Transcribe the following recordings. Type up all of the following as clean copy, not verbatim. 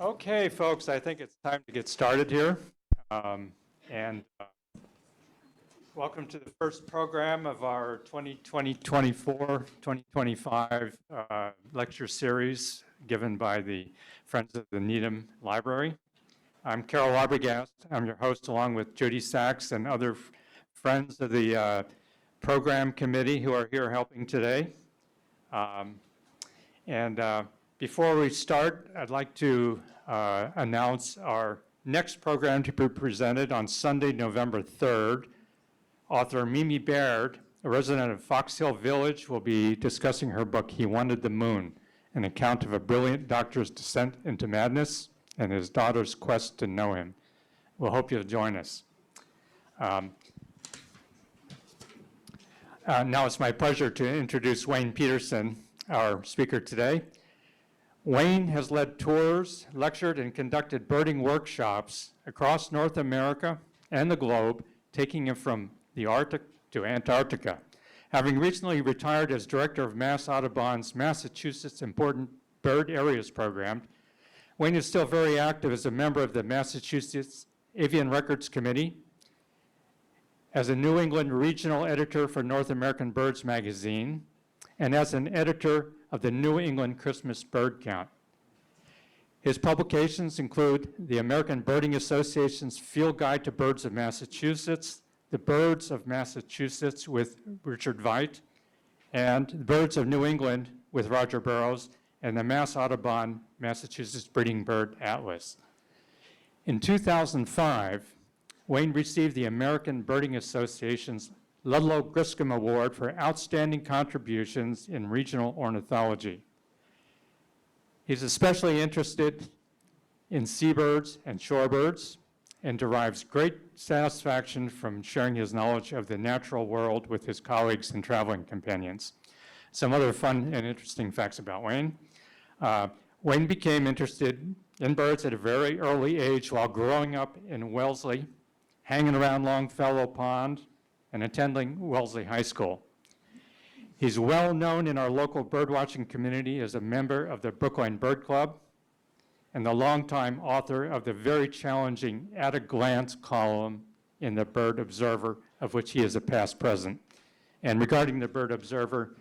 Okay, folks, I think it's time to get started here. And welcome to the first program of our 2020-2025 lecture series given by the Friends of the Needham Library. I'm Carol Arbogast. I'm your host along with Judy Sachs and other friends of the program committee who are here helping today. Before we start, I'd like to announce our next program to be presented on Sunday, November 3rd. Author Mimi Baird, a resident of Fox Hill Village, will be discussing her book, He Wanted the Moon, an account of a brilliant doctor's descent into madness and his daughter's quest to know him. We'll hope you'll join us. Now it's my pleasure to introduce Wayne Petersen, our speaker today. Wayne has led tours, lectured, and conducted birding workshops across North America and the globe, taking him from the Arctic to Antarctica. Having recently retired as director of Mass Audubon's Massachusetts Important Bird Areas Program, Wayne is still very active as a member of the Massachusetts Avian Records Committee, as a New England regional editor for North American Birds magazine, and as an editor of the New England Christmas Bird Count. His publications include the American Birding Association's Field Guide to Birds of Massachusetts, The Birds of Massachusetts with Richard Veit, and The Birds of New England with Roger Burrows, and the Mass Audubon Massachusetts Breeding Bird Atlas. In 2005, Wayne received the American Birding Association's Ludlow Griscom Award for outstanding contributions in regional ornithology. He's especially interested in seabirds and shorebirds and derives great satisfaction from sharing his knowledge of the natural world with his colleagues and traveling companions. Some other fun and interesting facts about Wayne. Wayne became interested in birds at a very early age while growing up in Wellesley, hanging around Longfellow Pond, and attending Wellesley High School. He's well known in our local birdwatching community as a member of the Brookline Bird Club and the longtime author of the very challenging At a Glance column in the Bird Observer, of which he is a past president. And regarding the Bird Observer,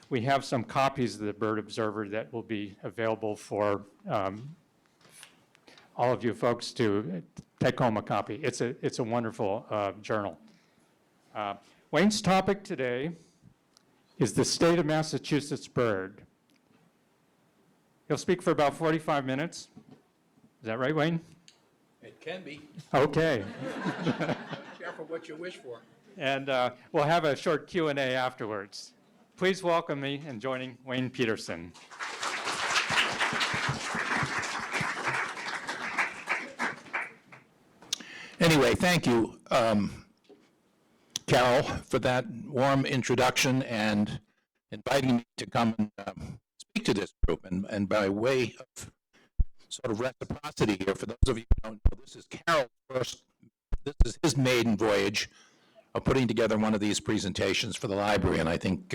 we have some copies of the Bird Observer that will be available for all of you folks to take home a copy. It's a wonderful journal. Wayne's topic today is the state of Massachusetts bird. He'll speak for about 45 minutes. Is that right, Wayne? It can be. Okay. Careful what you wish for. And we'll have a short Q&A afterwards. Please welcome me in joining Wayne Petersen. Anyway, thank you, Carol, for that warm introduction and inviting me to come and speak to this group. And by way of sort of reciprocity here, for those of you who don't know, this is Carol's this is his maiden voyage of putting together one of these presentations for the library, and I think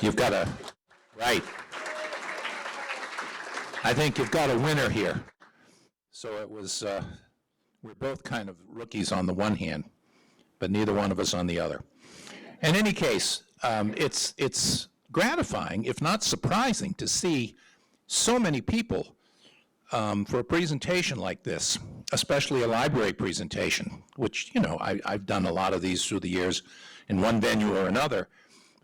you've got a, right. I think you've got a winner here. So it was, we're both kind of rookies on the one hand, but neither one of us on the other. In any case, it's gratifying, if not surprising, to see so many people for a presentation like this, especially a library presentation, which, you know, I've done a lot of these through the years in one venue or another.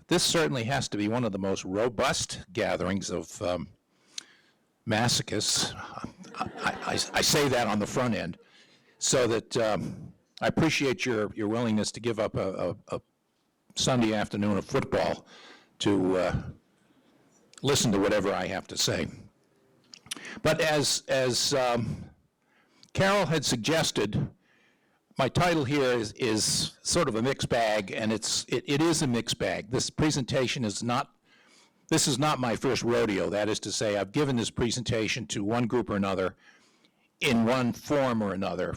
This certainly has to be one of the most robust gatherings of masochists. I say that on the front end, so that I appreciate your willingness to give up a Sunday afternoon of football to listen to whatever I have to say. But as Carol had suggested, my title here is sort of a mixed bag, and it is a mixed bag. This presentation is not, this is not my first rodeo. That is to say, I've given this presentation to one group or another in one form or another.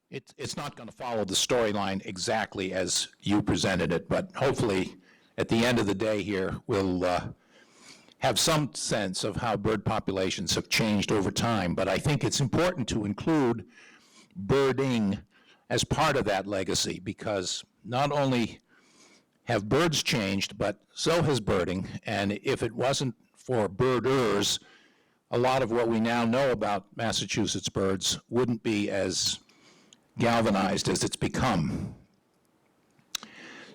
It's not going to follow the storyline exactly as you presented it, but hopefully at the end of the day here, we'll have some sense of how bird populations have changed over time, but I think it's important to include birding as part of that legacy, because not only have birds changed, but so has birding, and if it wasn't for birders, a lot of what we now know about Massachusetts birds wouldn't be as galvanized as it's become.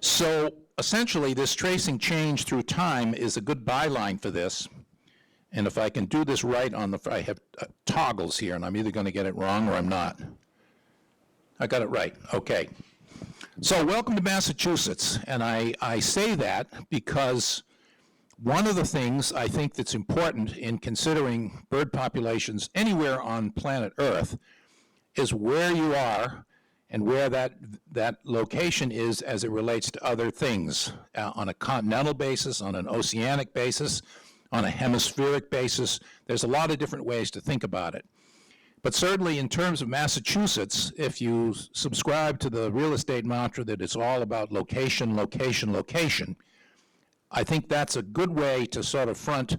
So essentially, this tracing change through time is a good byline for this. And if I can do this right on the, I have toggles here, and I'm either going to get it wrong or I'm not. I got it right, okay. So welcome to Massachusetts, and I say that because one of the things I think that's important in considering bird populations anywhere on planet Earth is where you are and where that location is as it relates to other things, on a continental basis, on an oceanic basis, on a hemispheric basis. There's a lot of different ways to think about it. But certainly in terms of Massachusetts, if you subscribe to the real estate mantra that it's all about location, location, location, I think that's a good way to sort of front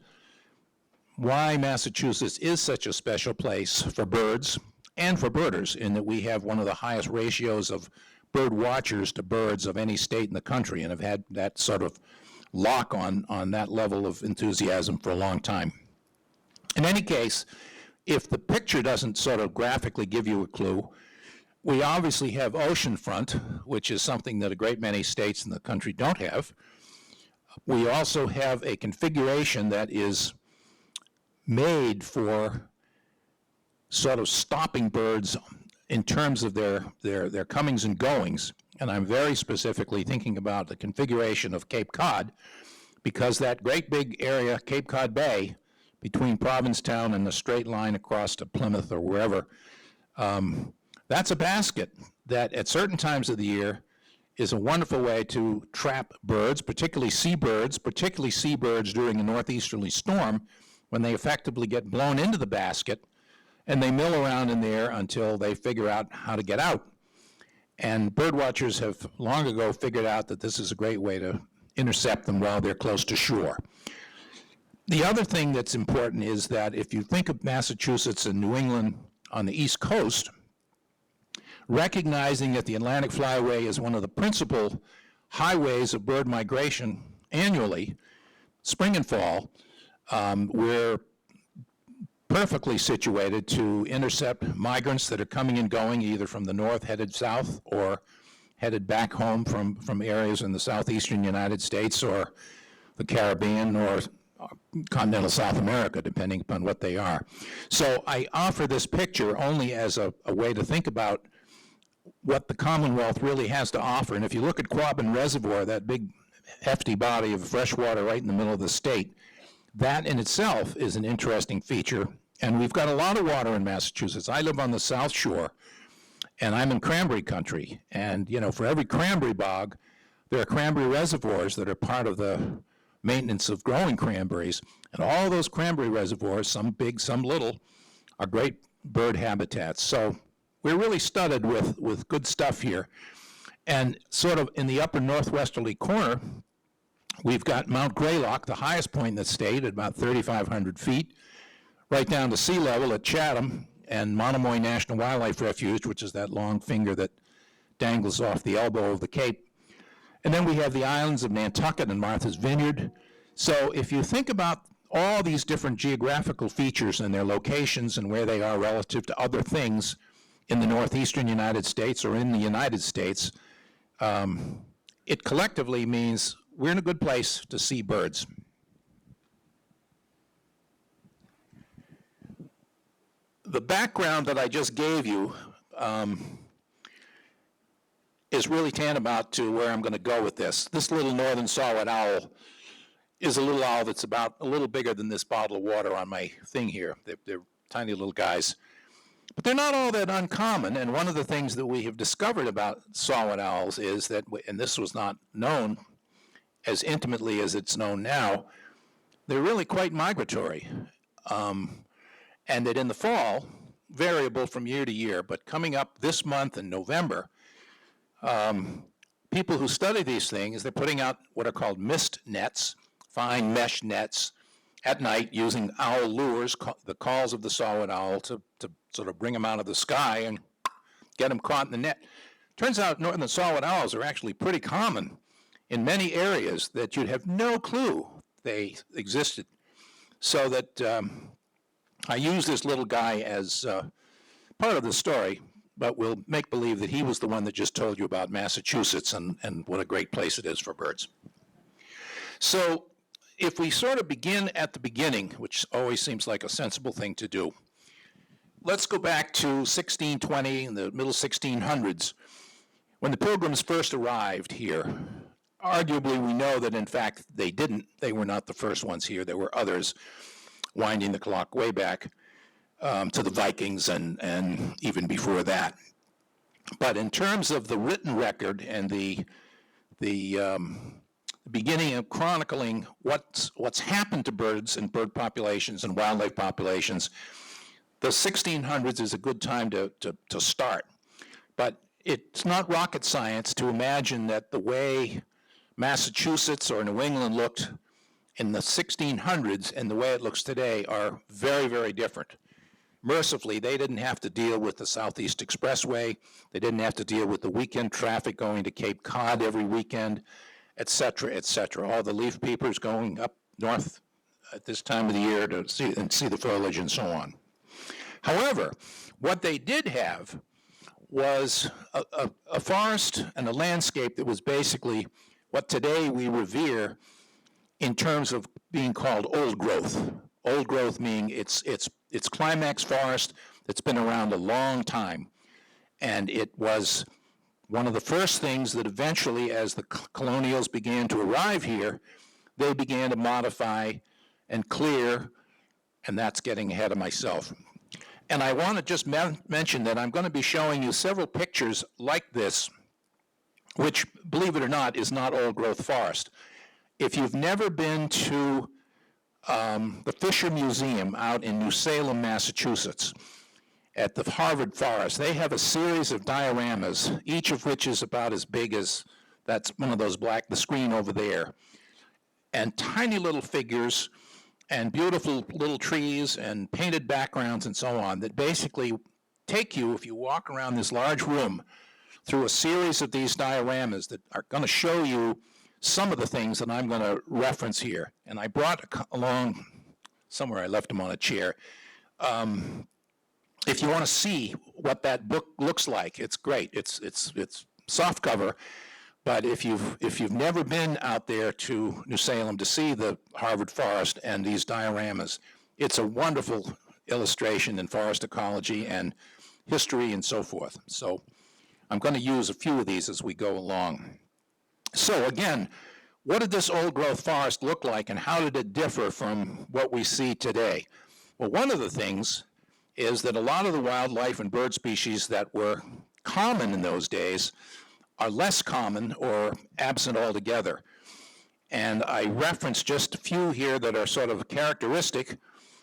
why Massachusetts is such a special place for birds and for birders, in that we have one of the highest ratios of bird watchers to birds of any state in the country, and have had that sort of lock on that level of enthusiasm for a long time. In any case, if the picture doesn't sort of graphically give you a clue, we obviously have oceanfront, which is something that a great many states in the country don't have. We also have a configuration that is made for sort of stopping birds in terms of their comings and goings. And I'm very specifically thinking about the configuration of Cape Cod, because that great big area, Cape Cod Bay, between Provincetown and the straight line across to Plymouth or wherever, that's a basket that at certain times of the year is a wonderful way to trap birds, particularly seabirds during a northeasterly storm, when they effectively get blown into the basket and they mill around in there until they figure out how to get out. And bird watchers have long ago figured out that this is a great way to intercept them while they're close to shore. The other thing that's important is that if you think of Massachusetts and New England on the East Coast, recognizing that the Atlantic Flyway is one of the principal highways of bird migration annually, spring and fall, we're perfectly situated to intercept migrants that are coming and going either from the north headed south or headed back home from areas in the southeastern United States or the Caribbean or continental South America, depending upon what they are. So I offer this picture only as a way to think about what the Commonwealth really has to offer. And if you look at Quabbin Reservoir, that big hefty body of fresh water right in the middle of the state, that in itself is an interesting feature. And we've got a lot of water in Massachusetts. I live on the South Shore, and I'm in cranberry country. And, you know, for every cranberry bog, there are cranberry reservoirs that are part of the maintenance of growing cranberries. And all those cranberry reservoirs, some big, some little, are great bird habitats. So we're really studded with good stuff here. And sort of in the upper northwesterly corner, we've got Mount Greylock, the highest point in the state at about 3,500 feet, right down to sea level at Chatham, and Monomoy National Wildlife Refuge, which is that long finger that dangles off the elbow of the Cape. And then we have the islands of Nantucket and Martha's Vineyard. So if you think about all these different geographical features and their locations and where they are relative to other things in the northeastern United States or in the United States, it collectively means we're in a good place to see birds. The background that I just gave you is really tantamount to where I'm going to go with this. This little northern saw-whet owl is a little owl that's about a little bigger than this bottle of water on my thing here. They're tiny little guys. But they're not all that uncommon, and one of the things that we have discovered about saw-whet owls is that, and this was not known as intimately as it's known now, they're really quite migratory. And that in the fall, variable from year to year, but coming up this month in November, people who study these things, they're putting out what are called mist nets, fine mesh nets, at night using owl lures, the calls of the saw-whet owl, to sort of bring them out of the sky and get them caught in the net. Turns out northern saw-whet owls are actually pretty common in many areas that you'd have no clue they existed. So that I use this little guy as part of the story, but we'll make believe that he was the one that just told you about Massachusetts and what a great place it is for birds. So if we sort of begin at the beginning, which always seems like a sensible thing to do, let's go back to 1620, in the middle 1600s, when the Pilgrims first arrived here. Arguably, we know that in fact they were not the first ones here. There were others, winding the clock way back to the Vikings and even before that. But in terms of the written record and the beginning of chronicling what's happened to birds and bird populations and wildlife populations, the 1600s is a good time to start. But it's not rocket science to imagine that the way Massachusetts or New England looked in the 1600s and the way it looks today are very, very different. Mercifully, they didn't have to deal with the Southeast Expressway. They didn't have to deal with the weekend traffic going to Cape Cod every weekend, et cetera, et cetera. All the leaf peepers going up north at this time of the year to see the foliage and so on. However, what they did have was a forest and a landscape that was basically what today we revere in terms of being called old growth. Old growth meaning it's climax forest that's been around a long time. And it was one of the first things that eventually, as the colonials began to arrive here, they began to modify and clear, and that's getting ahead of myself. And I want to just mention that I'm going to be showing you several pictures like this, which, believe it or not, is not old growth forest. If you've never been to the Fisher Museum out in New Salem, Massachusetts, at the Harvard Forest, they have a series of dioramas, each of which is about as big as, that's one of those the screen over there, and tiny little figures and beautiful little trees and painted backgrounds and so on that basically take you, if you walk around this large room, through a series of these dioramas that are going to show you some of the things that I'm going to reference here. And I brought along, somewhere I left them on a chair. If you want to see what that book looks like, it's great. It's soft cover, but if you've never been out there to New Salem to see the Harvard Forest and these dioramas, it's a wonderful illustration in forest ecology and history and so forth. So I'm going to use a few of these as we go along. So again, what did this old growth forest look like and how did it differ from what we see today? Well, one of the things is that a lot of the wildlife and bird species that were common in those days are less common or absent altogether. And I reference just a few here that are sort of characteristic.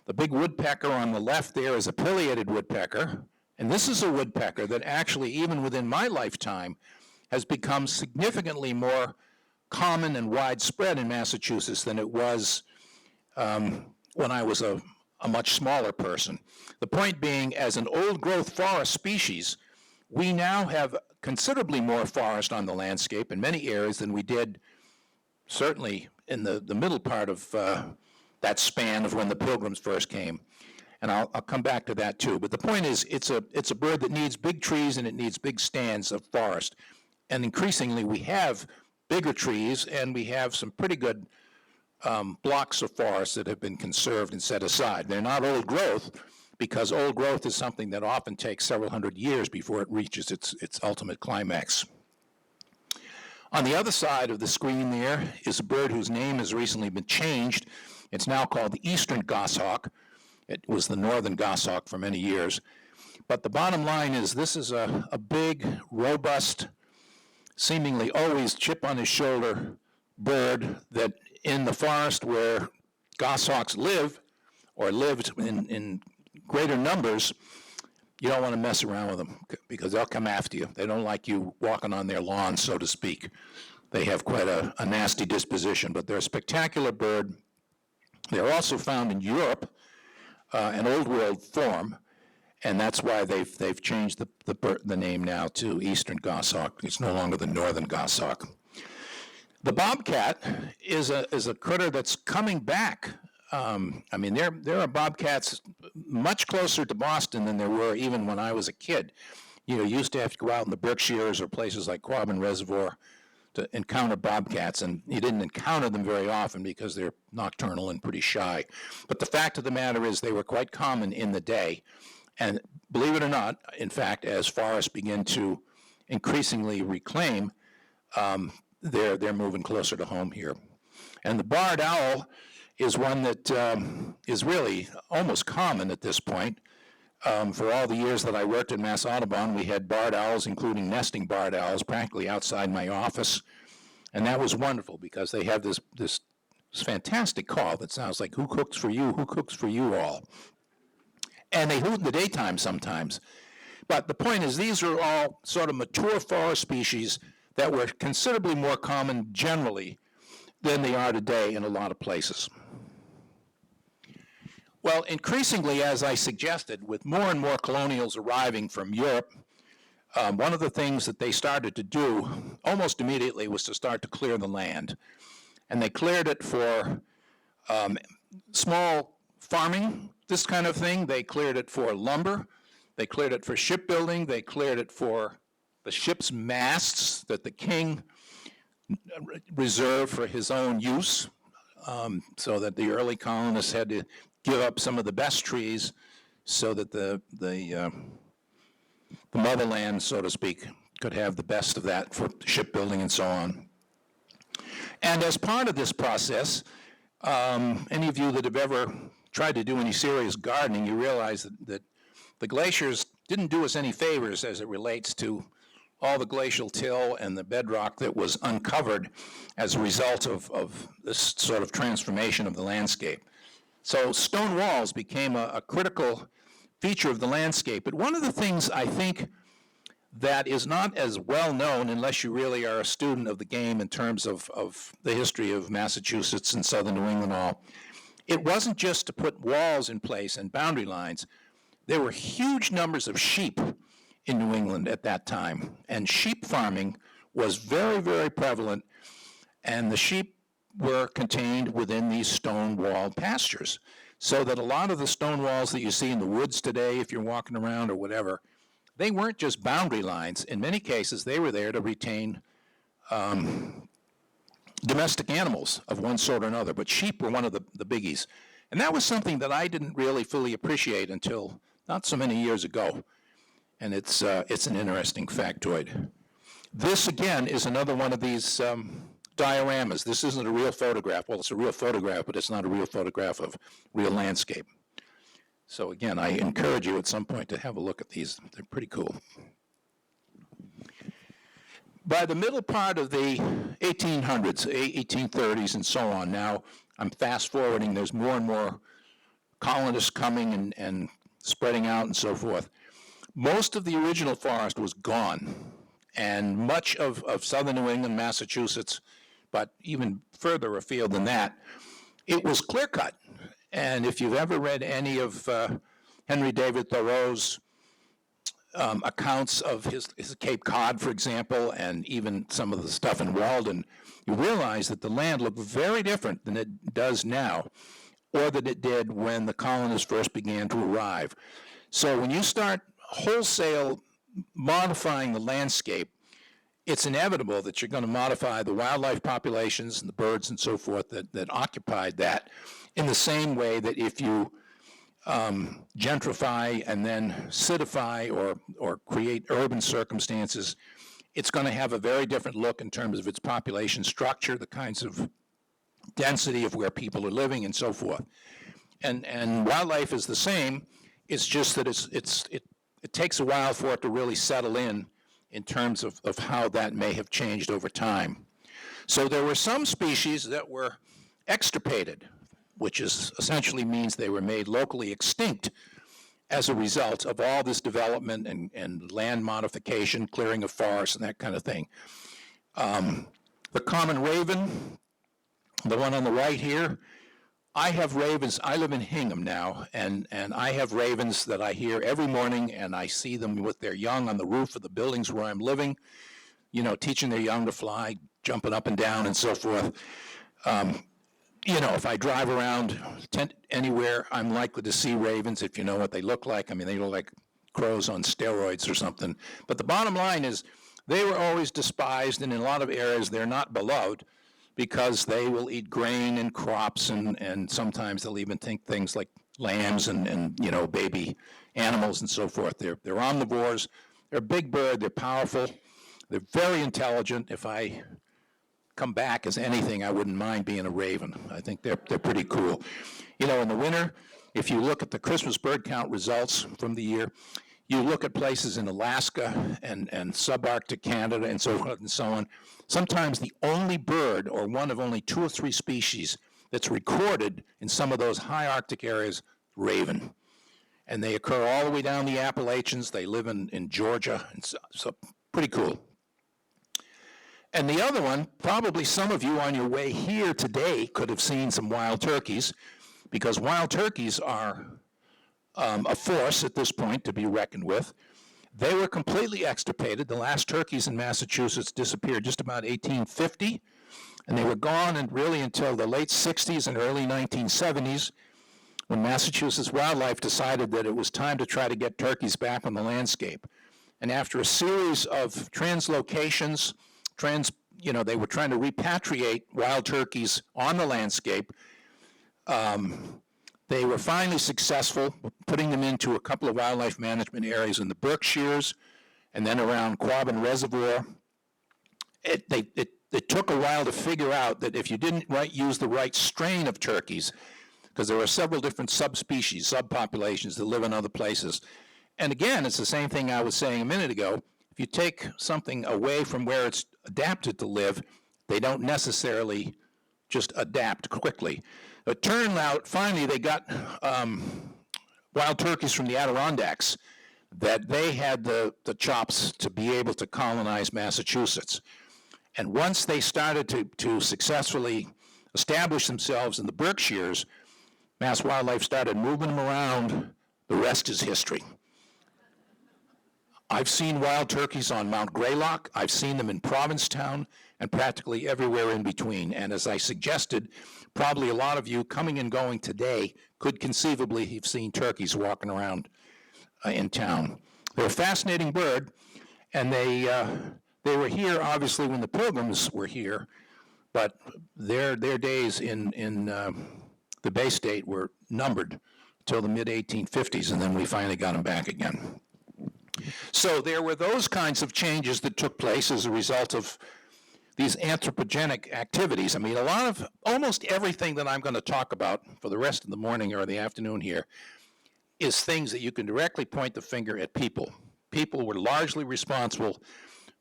The big woodpecker on the left there is a pileated woodpecker. And this is a woodpecker that actually, even within my lifetime, has become significantly more common and widespread in Massachusetts than it was when I was a much smaller person. The point being, as an old growth forest species, we now have considerably more forest on the landscape in many areas than we did certainly in the middle part of that span of when the Pilgrims first came. And I'll come back to that too. But the point is, it's a bird that needs big trees and it needs big stands of forest. And increasingly we have bigger trees and we have some pretty good blocks of forest that have been conserved and set aside. They're not old growth, because old growth is something that often takes several hundred years before it reaches its ultimate climax. On the other side of the screen there is a bird whose name has recently been changed. It's now called the eastern goshawk. It was the northern goshawk for many years. But the bottom line is this is a big, robust, seemingly always chip on his shoulder bird that in the forest where goshawks live, or lived in greater numbers, you don't want to mess around with them because they'll come after you. They don't like you walking on their lawn, so to speak. They have quite a nasty disposition, but they're a spectacular bird. They're also found in Europe, an Old World form, and that's why they've changed the name now to eastern goshawk. It's no longer the northern goshawk. The bobcat is a critter that's coming back. I mean, there are bobcats much closer to Boston than there were even when I was a kid. You used to have to go out in the Berkshires or places like Quabbin Reservoir to encounter bobcats, and you didn't encounter them very often because they're nocturnal and pretty shy. But the fact of the matter is they were quite common in the day. And believe it or not, in fact, as forests begin to increasingly reclaim, they're moving closer to home here. And the barred owl is one that is really almost common at this point. For all the years that I worked at Mass Audubon, we had barred owls, including nesting barred owls, practically outside my office. And that was wonderful because they have this fantastic call that sounds like, "Who cooks for you? Who cooks for you all?" And they hoot in the daytime sometimes. But the point is, these are all sort of mature forest species that were considerably more common generally than they are today in a lot of places. Well, increasingly, as I suggested, with more and more colonials arriving from Europe, one of the things that they started to do almost immediately was to start to clear the land. And they cleared it for small farming, this kind of thing. They cleared it for lumber. They cleared it for shipbuilding. They cleared it for the ship's masts that the king reserved for his own use, so that the early colonists had to give up some of the best trees so that the motherland, so to speak, could have the best of that for shipbuilding and so on. And as part of this process, any of you that have ever tried to do any serious gardening, you realize that the glaciers didn't do us any favors as it relates to all the glacial till and the bedrock that was uncovered as a result of this sort of transformation of the landscape. So stone walls became a critical feature of the landscape. But one of the things I think that is not as well known unless you really are a student of the game in terms of the history of Massachusetts and southern New England all, it wasn't just to put walls in place and boundary lines. There were huge numbers of sheep in New England at that time, and sheep farming was very, very prevalent, and the sheep were contained within these stone-walled pastures, so that a lot of the stone walls that you see in the woods today, if you're walking around or whatever, they weren't just boundary lines. In many cases, they were there to retain domestic animals of one sort or another, but sheep were one of the biggies. And that was something that I didn't really fully appreciate until not so many years ago. And it's an interesting factoid. This, again, is another one of these dioramas. This isn't a real photograph. Well, it's a real photograph, but it's not a real photograph of real landscape. So again, I encourage you at some point to have a look at these. They're pretty cool. By the middle part of the 1800s, 1830s, and so on, now I'm fast forwarding, there's more and more colonists coming and spreading out and so forth. Most of the original forest was gone, and much of southern New England, Massachusetts, but even further afield than that, it was clear-cut. And if you've ever read any of Henry David Thoreau's accounts of his Cape Cod, for example, and even some of the stuff in Walden, you realize that the land looked very different than it does now, or than it did when the colonists first began to arrive. So when you start wholesale modifying the landscape, it's inevitable that you're going to modify the wildlife populations and the birds and so forth that occupied that, in the same way that if you gentrify and then citify or create urban circumstances, it's going to have a very different look in terms of its population structure, the kinds of density of where people are living and so forth. And wildlife is the same. It's just that it takes a while for it to really settle in terms of how that may have changed over time. So there were some species that were extirpated, which essentially means they were made locally extinct as a result of all this development and land modification, clearing of forests, and that kind of thing. The common raven, the one on the right here, I have ravens. I live in Hingham now, and I have ravens that I hear every morning, and I see them with their young on the roof of the buildings where I'm living, you know, teaching their young to fly, jumping up and down and so forth. You know, if I drive around anywhere, I'm likely to see ravens, if you know what they look like. I mean, they look like crows on steroids or something. But the bottom line is they were always despised, and in a lot of areas they're not beloved because they will eat grain and crops, and sometimes they'll even think things like lambs and you know, baby animals and so forth. They're omnivores. They're a big bird. They're powerful. They're very intelligent. If I come back as anything, I wouldn't mind being a raven. I think they're pretty cool. You know, in the winter, if you look at the Christmas bird count results from the year, you look at places in Alaska and subarctic Canada and so forth and so on. Sometimes the only bird, or one of only 2 or 3 species that's recorded in some of those high Arctic areas, raven. And they occur all the way down the Appalachians. They live in Georgia, and so pretty cool. And the other one, probably some of you on your way here today could have seen some wild turkeys, because wild turkeys are a force at this point to be reckoned with. They were completely extirpated. The last turkeys in Massachusetts disappeared just about 1850, and they were gone and really until the late 60s and early 1970s, when Massachusetts Wildlife decided that it was time to try to get turkeys back on the landscape. And after a series of translocations, you know, they were trying to repatriate wild turkeys on the landscape. They were finally successful, putting them into a couple of wildlife management areas in the Berkshires and then around Quabbin Reservoir. It took a while to figure out that if you didn't use the right strain of turkeys, because there are several different subspecies, subpopulations that live in other places. And again, it's the same thing I was saying a minute ago. If you take something away from where it's adapted to live, they don't necessarily just adapt quickly. It turned out, finally, they got wild turkeys from the Adirondacks, that they had the chops to be able to colonize Massachusetts. And once they started to successfully establish themselves in the Berkshires, Mass Wildlife started moving them around. The rest is history. I've seen wild turkeys on Mount Greylock. I've seen them in Provincetown and practically everywhere in between. And as I suggested, probably a lot of you coming and going today could conceivably have seen turkeys walking around in town. They're a fascinating bird, and they were here obviously when the Pilgrims were here, but their days in the Bay State were numbered until the mid-1850s, and then we finally got them back again. So there were those kinds of changes that took place as a result of these anthropogenic activities. I mean, almost everything that I'm going to talk about for the rest of the morning or the afternoon here is things that you can directly point the finger at people. People were largely responsible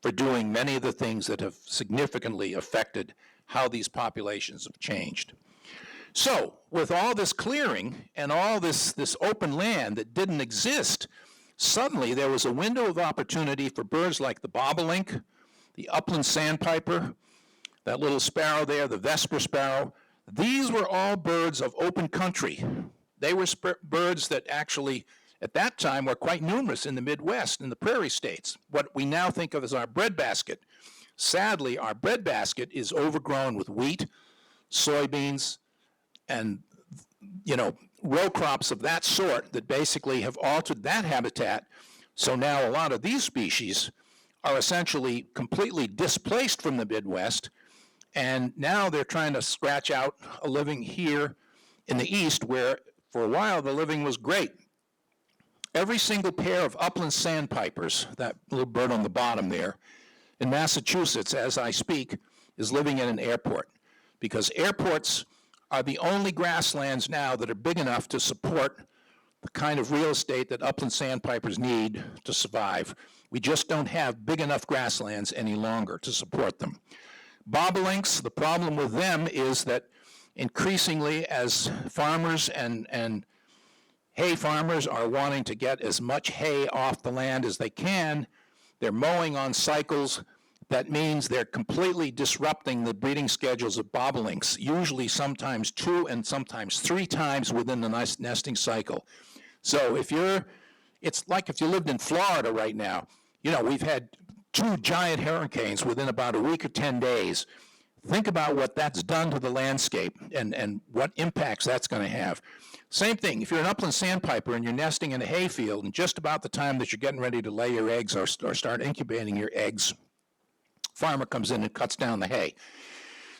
for doing many of the things that have significantly affected how these populations have changed. So with all this clearing and all this open land that didn't exist, suddenly there was a window of opportunity for birds like the bobolink, the upland sandpiper, that little sparrow there, the vesper sparrow. These were all birds of open country. They were birds that actually, at that time, were quite numerous in the Midwest, in the prairie states, what we now think of as our breadbasket. Sadly, our breadbasket is overgrown with wheat, soybeans, and, you know, row crops of that sort that basically have altered that habitat. So now a lot of these species are essentially completely displaced from the Midwest, and now they're trying to scratch out a living here in the East, where for a while the living was great. Every single pair of upland sandpipers, that little bird on the bottom there, in Massachusetts, as I speak, is living in an airport, because airports are the only grasslands now that are big enough to support the kind of real estate that upland sandpipers need to survive. We just don't have big enough grasslands any longer to support them. Bobolinks, the problem with them is that increasingly as farmers and hay farmers are wanting to get as much hay off the land as they can, they're mowing on cycles That means they're completely disrupting the breeding schedules of bobolinks, usually sometimes 2 and sometimes 3 times within the nesting cycle. So it's like if you lived in Florida right now, we've had 2 giant hurricanes within about a week or 10 days. Think about what that's done to the landscape and what impacts that's going to have. Same thing, if you're an upland sandpiper and you're nesting in a hayfield, and just about the time that you're getting ready to lay your eggs or start incubating your eggs, farmer comes in and cuts down the hay.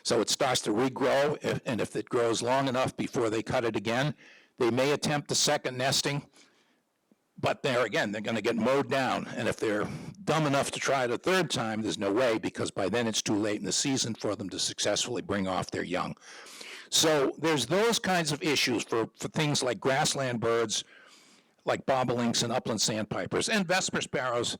So it starts to regrow, and if it grows long enough before they cut it again, they may attempt a second nesting, but there again, they're going to get mowed down. And if they're dumb enough to try it a third time, there's no way, because by then it's too late in the season for them to successfully bring off their young. So there's those kinds of issues for things like grassland birds, like bobolinks and upland sandpipers, and vesper sparrows.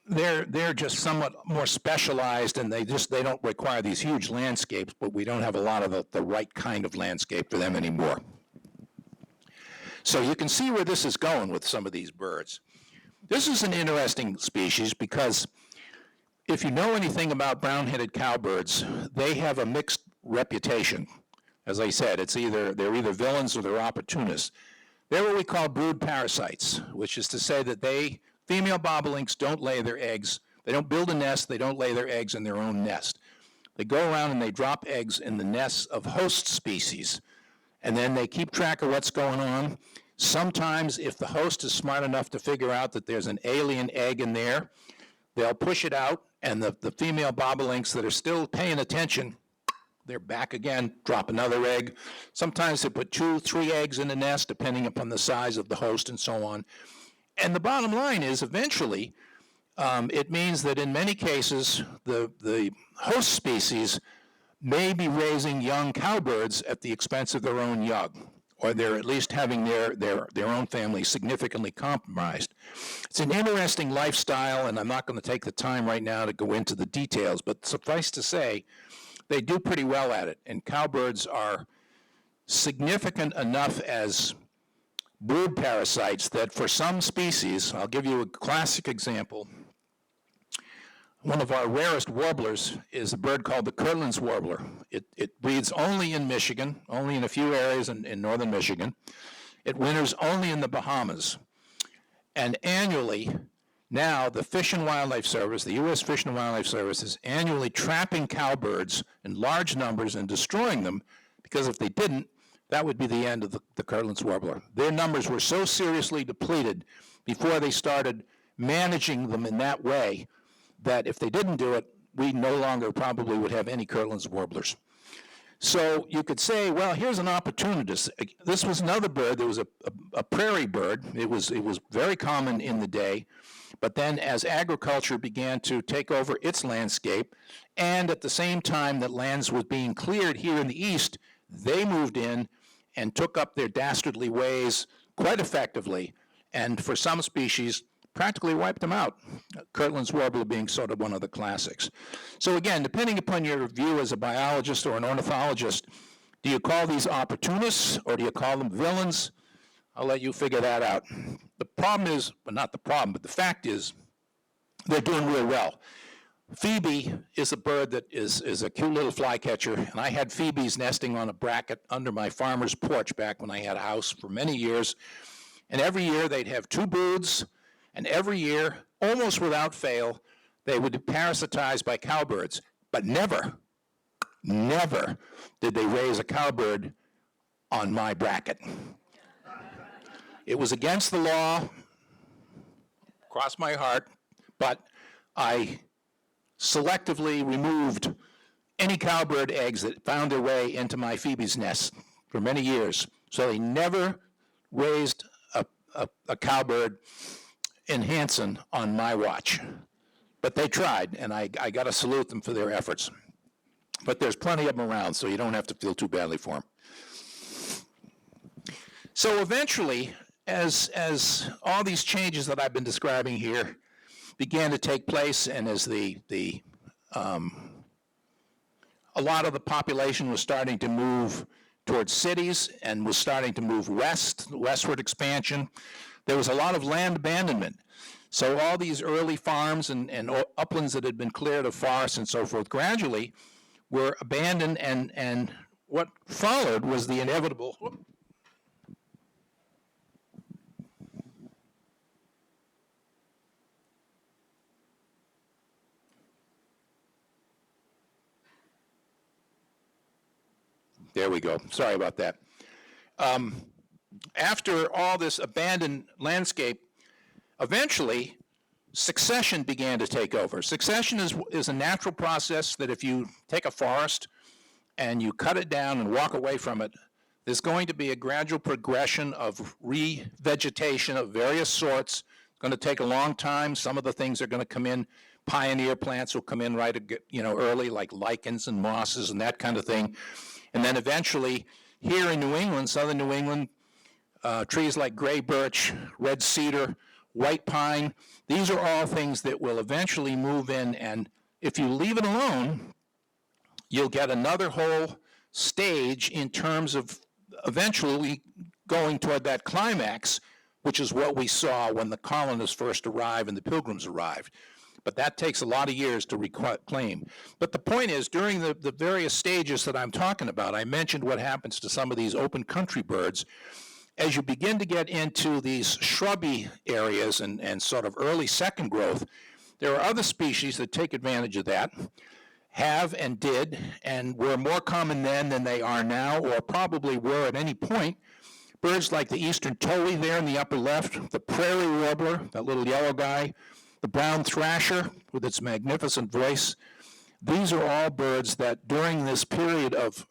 They're just somewhat more specialized, and they don't require these huge landscapes, but we don't have a lot of the right kind of landscape for them anymore. So you can see where this is going with some of these birds. This is an interesting species because if you know anything about brown-headed cowbirds, they have a mixed reputation. As I said, they're either villains or they're opportunists. They're what we call brood parasites, which is to say that female bobolinks don't lay their eggs. They don't build a nest. They don't lay their eggs in their own nest. They go around and they drop eggs in the nests of host species, and then they keep track of what's going on. Sometimes, if the host is smart enough to figure out that there's an alien egg in there, they'll push it out, and the female bobolinks that are still paying attention, they're back again, drop another egg. Sometimes they put 2, 3 eggs in the nest, depending upon the size of the host and so on. And the bottom line is, eventually, it means that in many cases, the host species may be raising young cowbirds at the expense of their own young, or they're at least having their own family significantly compromised. It's an interesting lifestyle, and I'm not going to take the time right now to go into the details, but suffice to say, they do pretty well at it, and cowbirds are significant enough as brood parasites that for some species, I'll give you a classic example. One of our rarest warblers is a bird called the Kirtland's warbler. It breeds only in Michigan, only in a few areas in northern Michigan. It winters only in the Bahamas. And annually, now the Fish and Wildlife Service, the U.S. Fish and Wildlife Service, is annually trapping cowbirds in large numbers and destroying them, because if they didn't, that would be the end of the Kirtland's warbler. Their numbers were so seriously depleted before they started managing them in that way that if they didn't do it, we no longer probably would have any Kirtland's warblers. So you could say, well, here's an opportunist. This was another bird. There was a prairie bird. It was very common in the day. But then as agriculture began to take over its landscape, and at the same time that lands were being cleared here in the east, they moved in and took up their dastardly ways quite effectively, and for some species, practically wiped them out, Kirtland's warbler being sort of one of the classics. So again, depending upon your view as a biologist or an ornithologist, do you call these opportunists or do you call them villains? I'll let you figure that out. The problem is, well, not the problem, but the fact is, they're doing real well. Phoebe is a bird that is a cute little flycatcher, and I had Phoebes nesting on a bracket under my farmer's porch back when I had a house for many years. And every year they'd have 2 broods, and every year, almost without fail, they would be parasitized by cowbirds. But never did they raise a cowbird on my bracket. It was against the law, cross my heart, but I selectively removed any cowbird eggs that found their way into my Phoebe's nest for many years. So they never raised a cowbird in Hanson on my watch. But they tried, and I got to salute them for their efforts. But there's plenty of them around, so you don't have to feel too badly for them. So eventually, as all these changes that I've been describing here began to take place, and as a lot of the population was starting to move towards cities and was starting to move westward expansion, there was a lot of land abandonment. So all these early farms and uplands that had been cleared of forests and so forth gradually were abandoned, and what followed was the inevitable. There we go. Sorry about that. After all this abandoned landscape, eventually succession began to take over. Succession is a natural process that if you take a forest and you cut it down and walk away from it, there's going to be a gradual progression of revegetation of various sorts. It's going to take a long time. Some of the things are going to come in. Pioneer plants will come in right, early, like lichens and mosses and that kind of thing. And then eventually, here in New England, southern New England, trees like gray birch, red cedar, white pine, these are all things that will eventually move in, and if you leave it alone, you'll get another whole stage in terms of eventually going toward that climax, which is what we saw when the colonists first arrived and the Pilgrims arrived. But that takes a lot of years to reclaim. But the point is, during the various stages that I'm talking about, I mentioned what happens to some of these open country birds. As you begin to get into these shrubby areas and sort of early second growth, there are other species that take advantage of that, have and did, and were more common then than they are now, or probably were at any point. Birds like the eastern towhee there in the upper left, the prairie warbler, that little yellow guy, the brown thrasher with its magnificent voice. These are all birds that during this period of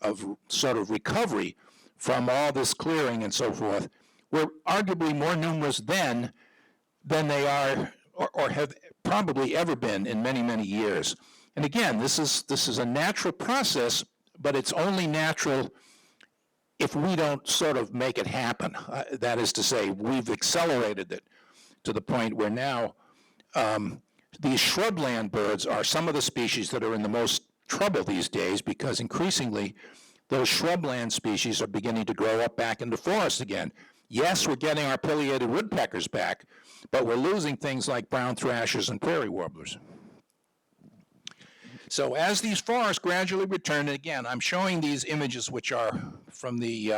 sort of recovery from all this clearing and so forth were arguably more numerous then than they are or have probably ever been in many, many years. And again, this is a natural process, but it's only natural if we don't sort of make it happen. That is to say, we've accelerated it to the point where now these shrubland birds are some of the species that are in the most trouble these days, because increasingly those shrubland species are beginning to grow up back into forests again. Yes, we're getting our pileated woodpeckers back, but we're losing things like brown thrashers and prairie warblers. So as these forests gradually return, and again, I'm showing these images which are from the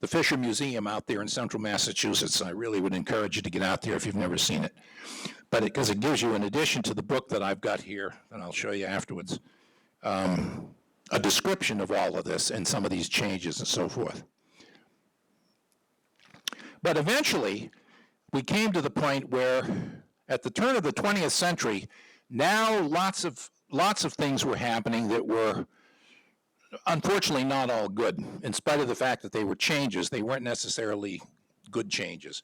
Fisher Museum out there in central Massachusetts. I really would encourage you to get out there if you've never seen it. But because it gives you, in addition to the book that I've got here, and I'll show you afterwards, a description of all of this and some of these changes and so forth. But eventually, we came to the point where, at the turn of the 20th century, now lots of things were happening that were unfortunately not all good. In spite of the fact that they were changes, they weren't necessarily good changes.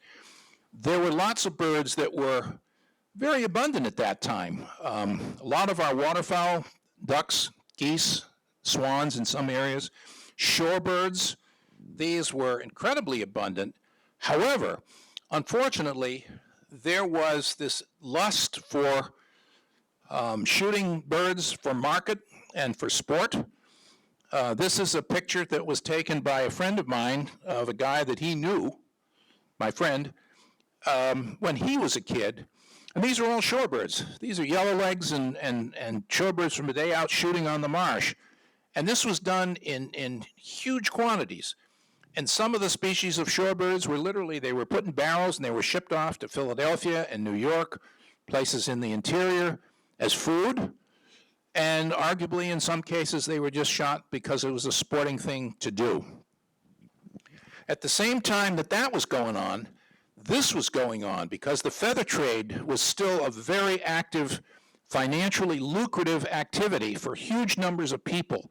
There were lots of birds that were very abundant at that time. A lot of our waterfowl, ducks, geese, swans in some areas, shorebirds, these were incredibly abundant. However, unfortunately, there was this lust for shooting birds for market and for sport. This is a picture that was taken by a friend of mine of a guy that he knew, my friend, when he was a kid. And these are all shorebirds. These are yellowlegs and shorebirds from a day out shooting on the marsh. And this was done in huge quantities. And some of the species of shorebirds were literally, they were put in barrels and they were shipped off to Philadelphia and New York, places in the interior, as food. And arguably, in some cases, they were just shot because it was a sporting thing to do. At the same time that that was going on, this was going on because the feather trade was still a very active, financially lucrative activity for huge numbers of people.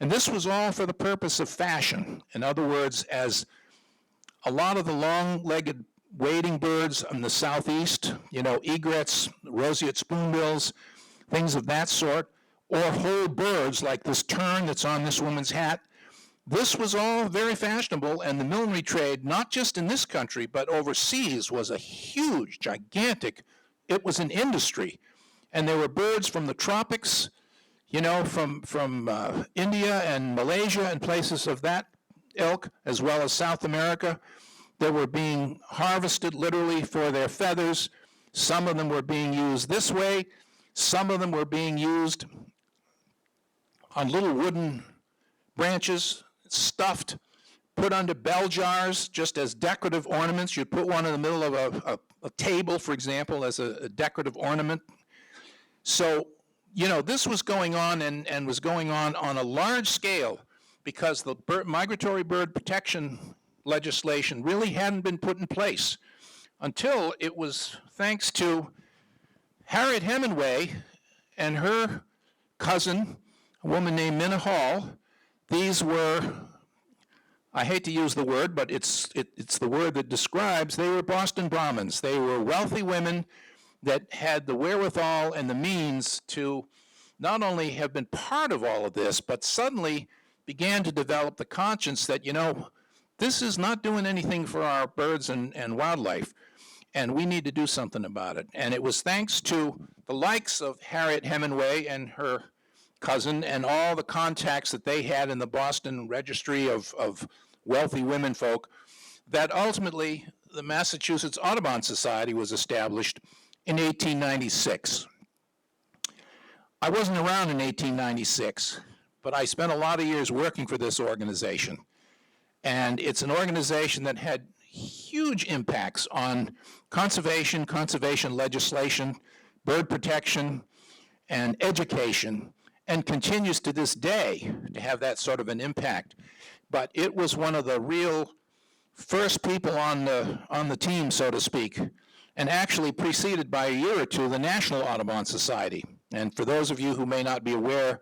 And this was all for the purpose of fashion. In other words, as a lot of the long-legged wading birds in the southeast, egrets, roseate spoonbills, things of that sort, or whole birds like this tern that's on this woman's hat, this was all very fashionable, and the millinery trade, not just in this country, but overseas, was a huge, gigantic, it was an industry. And there were birds from the tropics, from India and Malaysia and places of that ilk, as well as South America, that were being harvested literally for their feathers. Some of them were being used this way. Some of them were being used on little wooden branches, stuffed, put under bell jars just as decorative ornaments. You'd put one in the middle of a table, for example, as a decorative ornament. So, you know, this was going on and was going on a large scale because the migratory bird protection legislation really hadn't been put in place until it was thanks to Harriet Hemingway and her cousin, a woman named Minna Hall. These were, I hate to use the word, but it's the word that describes, they were Boston Brahmins. They were wealthy women that had the wherewithal and the means to not only have been part of all of this, but suddenly began to develop the conscience that, you know, this is not doing anything for our birds and wildlife, and we need to do something about it. And it was thanks to the likes of Harriet Hemingway and her cousin and all the contacts that they had in the Boston registry of wealthy women folk that ultimately the Massachusetts Audubon Society was established in 1896. I wasn't around in 1896, but I spent a lot of years working for this organization. And it's an organization that had huge impacts on conservation legislation, bird protection, and education, and continues to this day to have that sort of an impact. But it was one of the real first people on the team, so to speak, and actually preceded by a year or two the National Audubon Society. And for those of you who may not be aware,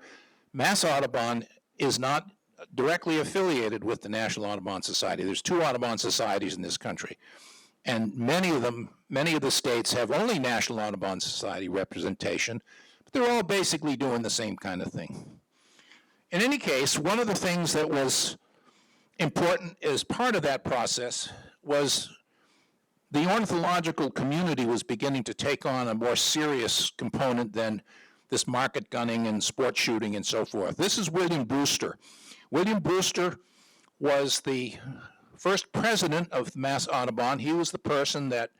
Mass Audubon is not directly affiliated with the National Audubon Society. There's two Audubon societies in this country. And many of the states have only National Audubon Society representation, but they're all basically doing the same kind of thing. In any case, one of the things that was important as part of that process was the ornithological community was beginning to take on a more serious component than this market gunning and sport shooting and so forth. This is William Brewster. William Brewster was the first president of Mass Audubon. He was the person that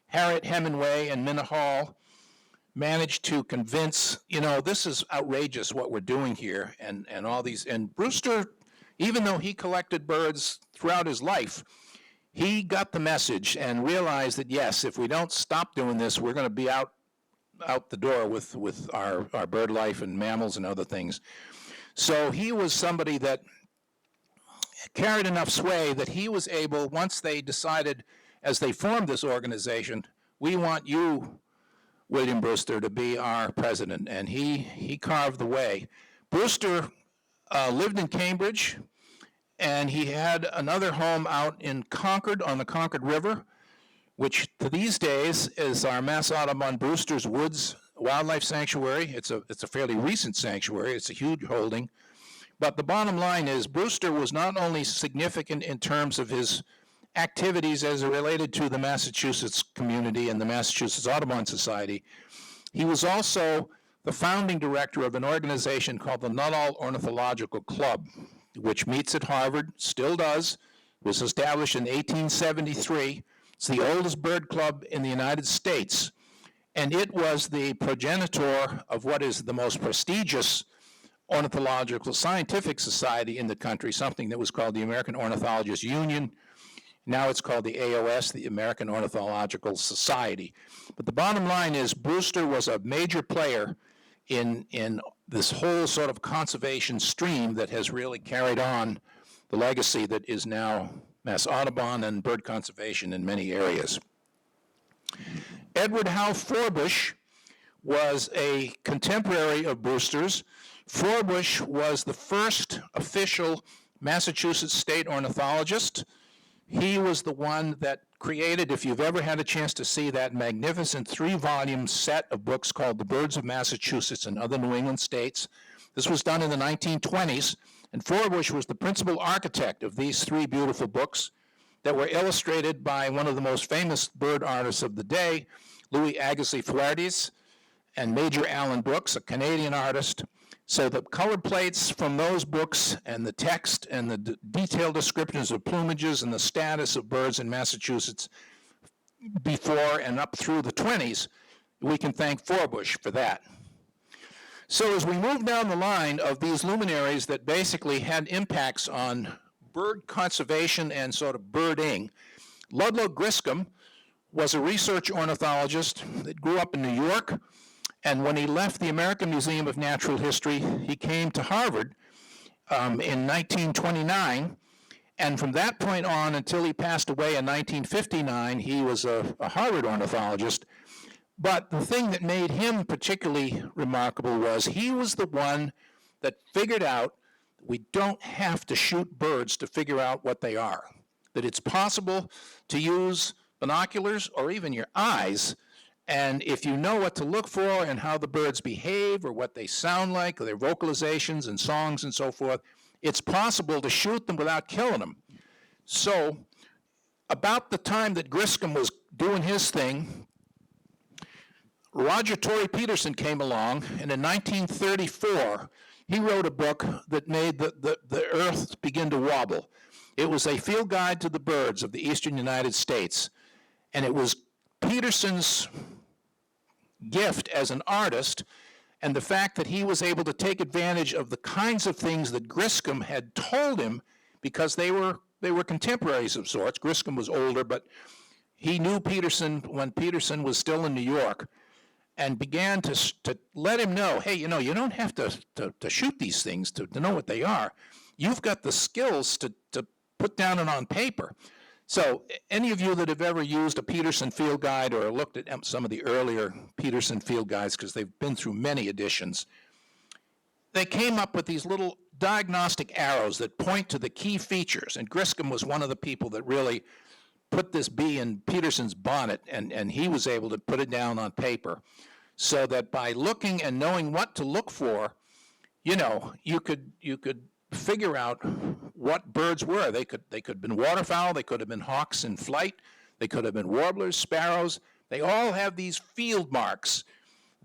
Harriet Hemingway and Minna Hall managed to convince, you know, this is outrageous what we're doing here, and all these. And Brewster, even though he collected birds throughout his life, he got the message and realized that, yes, if we don't stop doing this, we're going to be out the door with our bird life and mammals and other things. So he was somebody that carried enough sway that he was able, once they decided, as they formed this organization, we want you, William Brewster, to be our president. And he carved the way. Brewster lived in Cambridge, and he had another home out in Concord on the Concord River, which to these days is our Mass Audubon Brewster's Woods Wildlife Sanctuary. It's a fairly recent sanctuary. It's a huge holding. But the bottom line is Brewster was not only significant in terms of his activities as it related to the Massachusetts community and the Massachusetts Audubon Society, he was also the founding director of an organization called the Nuttall Ornithological Club, which meets at Harvard, still does, was established in 1873. It's the oldest bird club in the United States, and it was the progenitor of what is the most prestigious ornithological scientific society in the country, something that was called the American Ornithologists Union. Now it's called the AOS, the American Ornithological Society. But the bottom line is Brewster was a major player in this whole sort of conservation stream that has really carried on the legacy that is now Mass Audubon and bird conservation in many areas. Edward Howe Forbush was a contemporary of Brewster's. Forbush was the first official Massachusetts state ornithologist. He was the one that created, if you've ever had a chance to see that magnificent 3-volume set of books called The Birds of Massachusetts and Other New England States. This was done in the 1920s, and Forbush was the principal architect of these 3 beautiful books that were illustrated by one of the most famous bird artists of the day, Louis Agassiz Fuertes, and Major Allen Brooks, a Canadian artist. So the color plates from those books and the text and the detailed descriptions of plumages and the status of birds in Massachusetts before and up through the 20s. We can thank Forbush for that. So as we move down the line of these luminaries that basically had impacts on bird conservation and sort of birding, Ludlow Griscom was a research ornithologist that grew up in New York, and when he left the American Museum of Natural History, he came to Harvard in 1929, and from that point on until he passed away in 1959, he was a Harvard ornithologist. But the thing that made him particularly remarkable was he was the one that figured out we don't have to shoot birds to figure out what they are, that it's possible to use binoculars or even your eyes, and if you know what to look for and how the birds behave or what they sound like, or their vocalizations and songs and so forth, it's possible to shoot them without killing them. So about the time that Griscom was doing his thing, Roger Torrey Petersen came along, and in 1934, he wrote a book that made the earth begin to wobble. It was a field guide to the birds of the eastern United States, and it was Petersen's gift as an artist and the fact that he was able to take advantage of the kinds of things that Griscom had told him, because they were contemporaries of sorts. Griscom was older, but he knew Petersen when Petersen was still in New York, and began to let him know, hey, you don't have to shoot these things to know what they are. You've got the skills to put down it on paper. So any of you that have ever used a Petersen field guide or looked at some of the earlier Petersen field guides, because they've been through many editions, they came up with these little diagnostic arrows that point to the key features. And Griscom was one of the people that really put this bee in Petersen's bonnet, and he was able to put it down on paper, so that by looking and knowing what to look for, you could figure out what birds were. They could have been waterfowl, they could have been hawks in flight, they could have been warblers, sparrows. They all have these field marks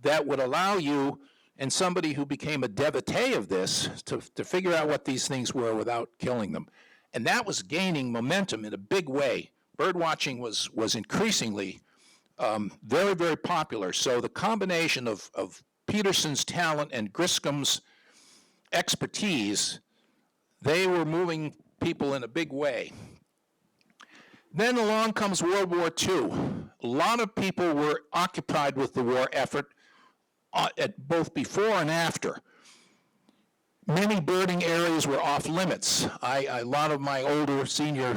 that would allow you, and somebody who became a devotee of this, to figure out what these things were without killing them. And that was gaining momentum in a big way. Bird watching was increasingly very, very popular. So the combination of Petersen's talent and Griscom's expertise, they were moving people in a big way. Then along comes World War II. A lot of people were occupied with the war effort, at both before and after. Many birding areas were off limits. A lot of my older senior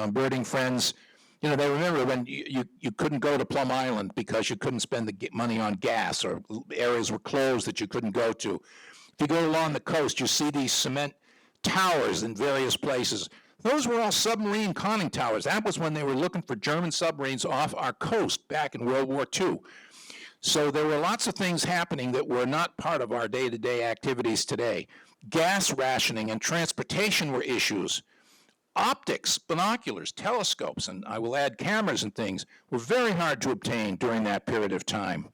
birding friends, they remember when you couldn't go to Plum Island because you couldn't spend the money on gas, or areas were closed that you couldn't go to. If you go along the coast, you see these cement towers in various places. Those were all submarine conning towers. That was when they were looking for German submarines off our coast back in World War II. So there were lots of things happening that were not part of our day-to-day activities today. Gas rationing and transportation were issues. Optics, binoculars, telescopes, and I will add cameras and things, were very hard to obtain during that period of time.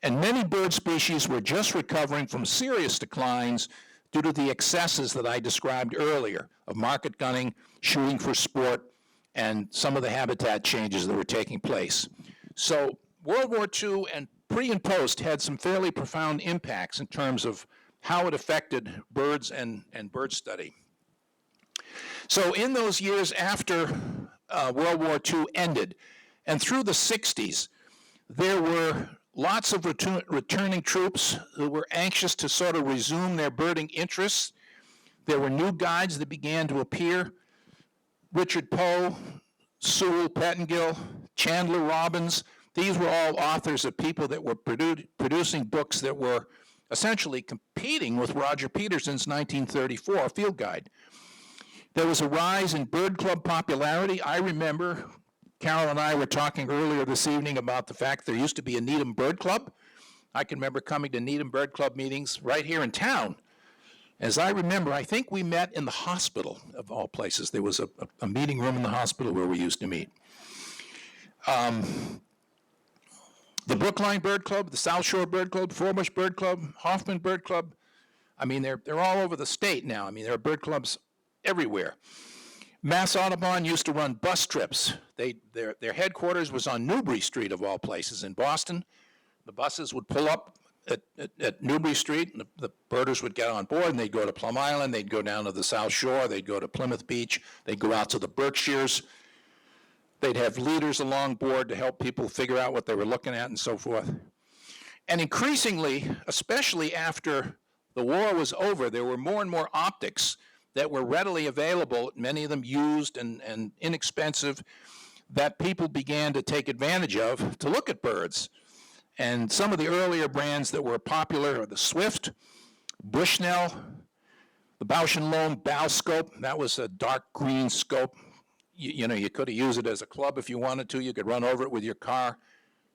And many bird species were just recovering from serious declines due to the excesses that I described earlier of market gunning, shooting for sport, and some of the habitat changes that were taking place. So World War II and pre and post had some fairly profound impacts in terms of how it affected birds and bird study. So in those years after World War II ended, and through the 60s, there were lots of returning troops who were anxious to sort of resume their birding interests. There were new guides that began to appear. Richard Poe, Sewell Pettingill, Chandler Robbins, these were all authors of people that were producing books that were essentially competing with Roger Petersen's 1934 field guide. There was a rise in bird club popularity. I remember Carol and I were talking earlier this evening about the fact there used to be a Needham Bird Club. I can remember coming to Needham Bird Club meetings right here in town. As I remember, I think we met in the hospital, of all places. There was a meeting room in the hospital where we used to meet. The Brookline Bird Club, the South Shore Bird Club, Forbush Bird Club, Hoffman Bird Club. I mean, they're all over the state now. I mean, there are bird clubs everywhere. Mass Audubon used to run bus trips. Their headquarters was on Newbury Street, of all places, in Boston. The buses would pull up at Newbury Street, and the birders would get on board, and they'd go to Plum Island, they'd go down to the South Shore, they'd go to Plymouth Beach, they'd go out to the Berkshires. They'd have leaders along board to help people figure out what they were looking at and so forth. And increasingly, especially after the war was over, there were more and more optics that were readily available, many of them used and inexpensive, that people began to take advantage of to look at birds. And some of the earlier brands that were popular are the Swift, Bushnell, the Bausch & Lomb Bow Scope. That was a dark green scope. You know, you could have used it as a club if you wanted to. You could run over it with your car,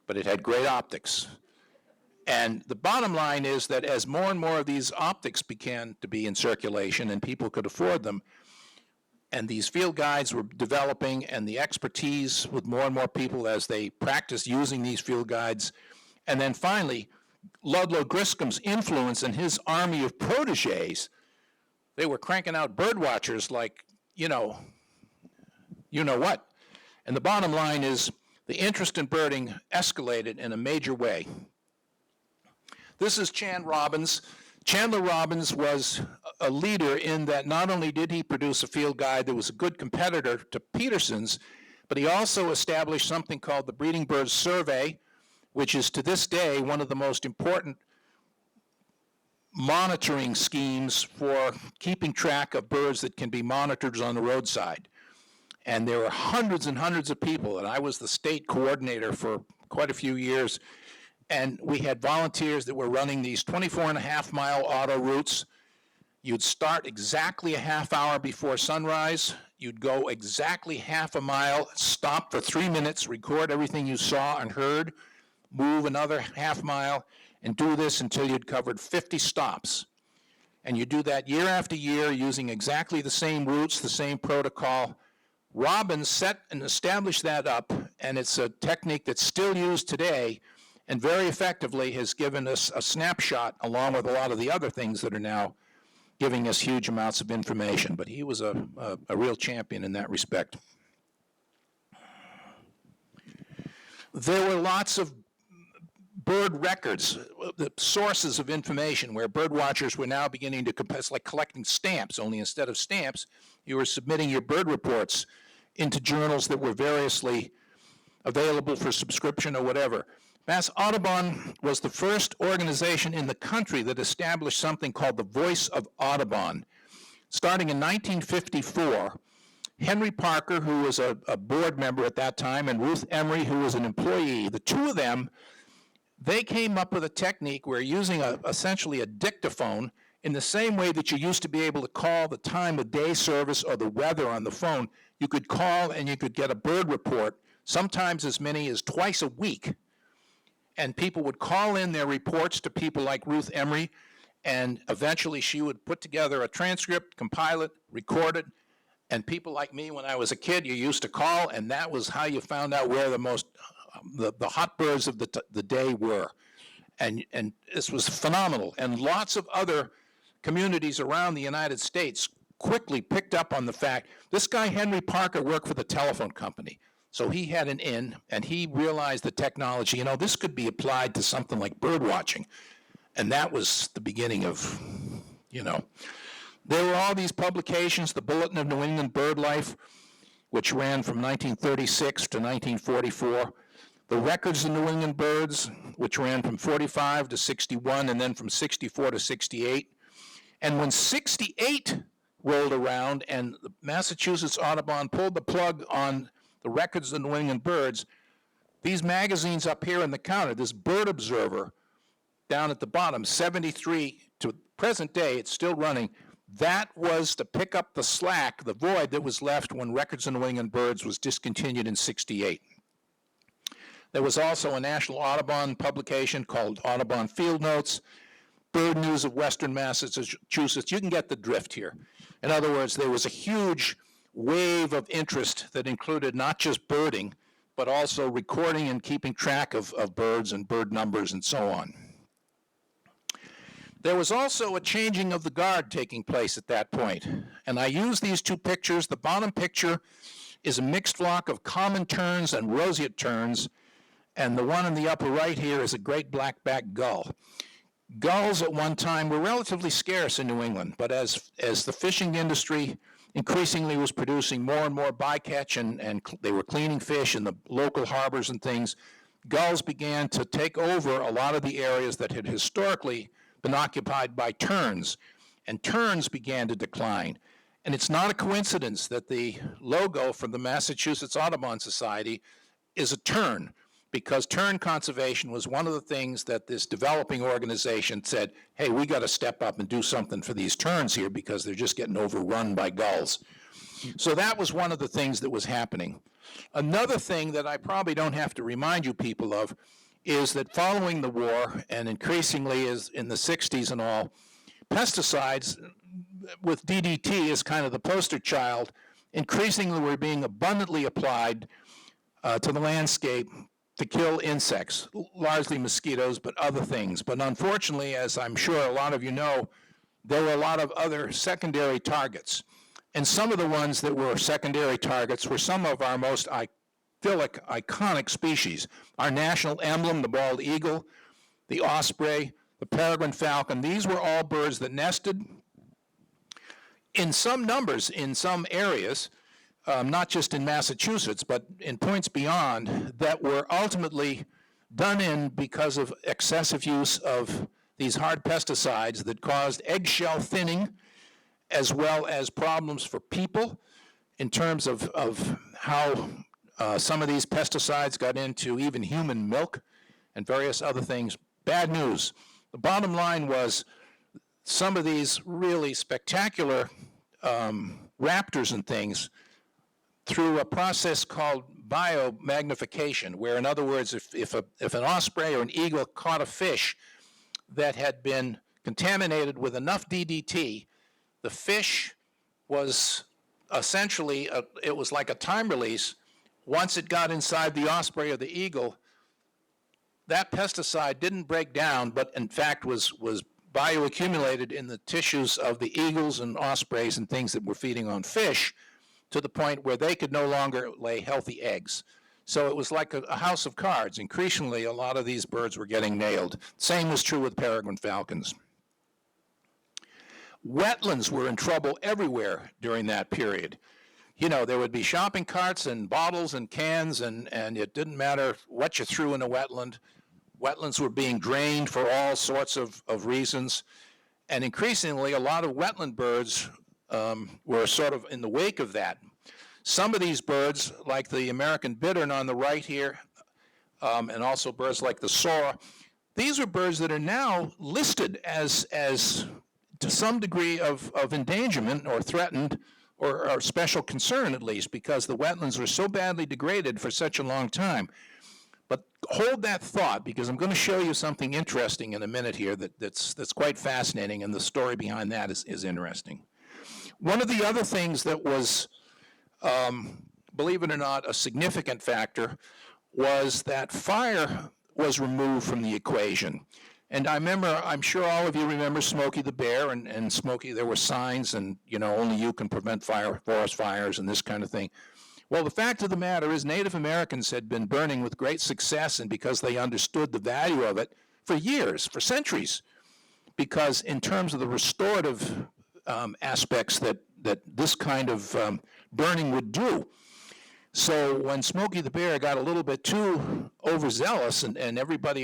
but it had great optics. And the bottom line is that as more and more of these optics began to be in circulation and people could afford them, and these field guides were developing, and the expertise with more and more people as they practiced using these field guides, and then finally, Ludlow Griscom's influence and his army of protégés, they were cranking out bird watchers like, you know what. And the bottom line is the interest in birding escalated in a major way. This is Chandler Robbins. Chandler Robbins was a leader in that not only did he produce a field guide that was a good competitor to Petersen's, but he also established something called the Breeding Birds Survey, which is to this day one of the most important monitoring schemes for keeping track of birds that can be monitored on the roadside. And there were hundreds and hundreds of people, and I was the state coordinator for quite a few years. And we had volunteers that were running these 24.5-mile auto routes. You'd start exactly a half hour before sunrise. You'd go exactly half a mile, stop for 3 minutes, record everything you saw and heard, move another half mile, and do this until you'd covered 50 stops. And you do that year after year using exactly the same routes, the same protocol. Robbins set and established that up, and it's a technique that's still used today and very effectively has given us a snapshot along with a lot of the other things that are now giving us huge amounts of information. But he was a real champion in that respect. There were lots of bird records, the sources of information where bird watchers were now beginning to compare. It's like collecting stamps, only instead of stamps, you were submitting your bird reports into journals that were variously available for subscription or whatever. Mass Audubon was the first organization in the country that established something called the Voice of Audubon. Starting in 1954, Henry Parker, who was a board member at that time, and Ruth Emery, who was an employee, the two of them, they came up with a technique where using essentially a dictaphone, in the same way that you used to be able to call the time of day service or the weather on the phone, you could call and you could get a bird report, sometimes as many as twice a week. And people would call in their reports to people like Ruth Emery, and eventually she would put together a transcript, compile it, record it, and people like me, when I was a kid, you used to call, and that was how you found out where the hot birds of the day were. And this was phenomenal. And lots of other communities around the United States quickly picked up on the fact, this guy Henry Parker worked for the telephone company. So he had an in, and he realized the technology, this could be applied to something like bird watching. And that was the beginning of, There were all these publications, the Bulletin of New England Bird Life, which ran from 1936 to 1944. The Records of New England Birds, which ran from 45 to 61, and then from 64 to 68. And when 68 rolled around and Massachusetts Audubon pulled the plug on the Records of New England Birds, these magazines up here on the counter, this Bird Observer down at the bottom, 73 to present day, it's still running. That was to pick up the slack, the void that was left when Records of New England Birds was discontinued in 68. There was also a National Audubon publication called Audubon Field Notes, Bird News of Western Massachusetts. You can get the drift here. In other words, there was a huge wave of interest that included not just birding, but also recording and keeping track of birds and bird numbers and so on. There was also a changing of the guard taking place at that point. And I use these two pictures. The bottom picture is a mixed flock of common terns and roseate terns, and the one in the upper right here is a great black-backed gull. Gulls at one time were relatively scarce in New England, but as the fishing industry increasingly was producing more and more bycatch and they were cleaning fish in the local harbors and things, gulls began to take over a lot of the areas that had historically been occupied by terns, and terns began to decline. And it's not a coincidence that the logo from the Massachusetts Audubon Society is a tern, because tern conservation was one of the things that this developing organization said, hey, we got to step up and do something for these terns here because they're just getting overrun by gulls. So that was one of the things that was happening. Another thing that I probably don't have to remind you people of is that following the war, and increasingly is in the 60s and all, pesticides, with DDT as kind of the poster child, increasingly were being abundantly applied to the landscape to kill insects, largely mosquitoes, but other things. But unfortunately, as I'm sure a lot of you know, there were a lot of other secondary targets. And some of the ones that were secondary targets were some of our most iconic species. Our national emblem, the bald eagle, the osprey, the peregrine falcon. These were all birds that nested in some numbers in some areas, not just in Massachusetts, but in points beyond, that were ultimately done in because of excessive use of these hard pesticides that caused eggshell thinning, as well as problems for people in terms of how some of these pesticides got into even human milk and various other things. Bad news. The bottom line was some of these really spectacular raptors and things, through a process called biomagnification, where, in other words, if an osprey or an eagle caught a fish that had been contaminated with enough DDT, the fish was essentially, it was like a time release. Once it got inside the osprey or the eagle, that pesticide didn't break down, but in fact was bioaccumulated in the tissues of the eagles and ospreys and things that were feeding on fish, to the point where they could no longer lay healthy eggs. So it was like a house of cards. Increasingly, a lot of these birds were getting nailed. Same was true with peregrine falcons. Wetlands were in trouble everywhere during that period. You know, there would be shopping carts and bottles and cans, and it didn't matter what you threw in a wetland. Wetlands were being drained for all sorts of reasons. And increasingly, a lot of wetland birds were sort of in the wake of that. Some of these birds, like the American bittern on the right here, and also birds like the soar, these are birds that are now listed as to some degree of endangerment or threatened, or special concern at least, because the wetlands were so badly degraded for such a long time. But hold that thought, because I'm going to show you something interesting in a minute here that's quite fascinating, and the story behind that is interesting. One of the other things that was, believe it or not, a significant factor was that fire was removed from the equation. And I remember, I'm sure all of you remember Smokey the Bear, and Smokey, there were signs, and, you know, only you can prevent forest fires and this kind of thing. Well, the fact of the matter is Native Americans had been burning with great success, and because they understood the value of it for years, for centuries, because in terms of the restorative aspects that this kind of burning would do. So when Smokey the Bear got a little bit too overzealous, and everybody,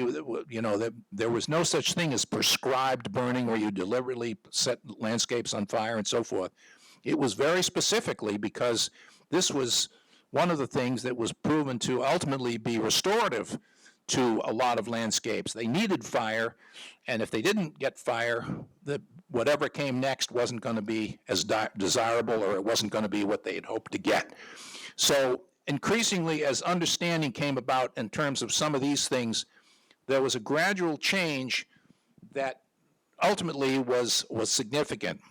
you know, there was no such thing as prescribed burning where you deliberately set landscapes on fire and so forth. It was very specifically because this was one of the things that was proven to ultimately be restorative to a lot of landscapes. They needed fire, and if they didn't get fire, whatever came next wasn't going to be as desirable, or it wasn't going to be what they had hoped to get. So increasingly, as understanding came about in terms of some of these things, there was a gradual change that ultimately was significant.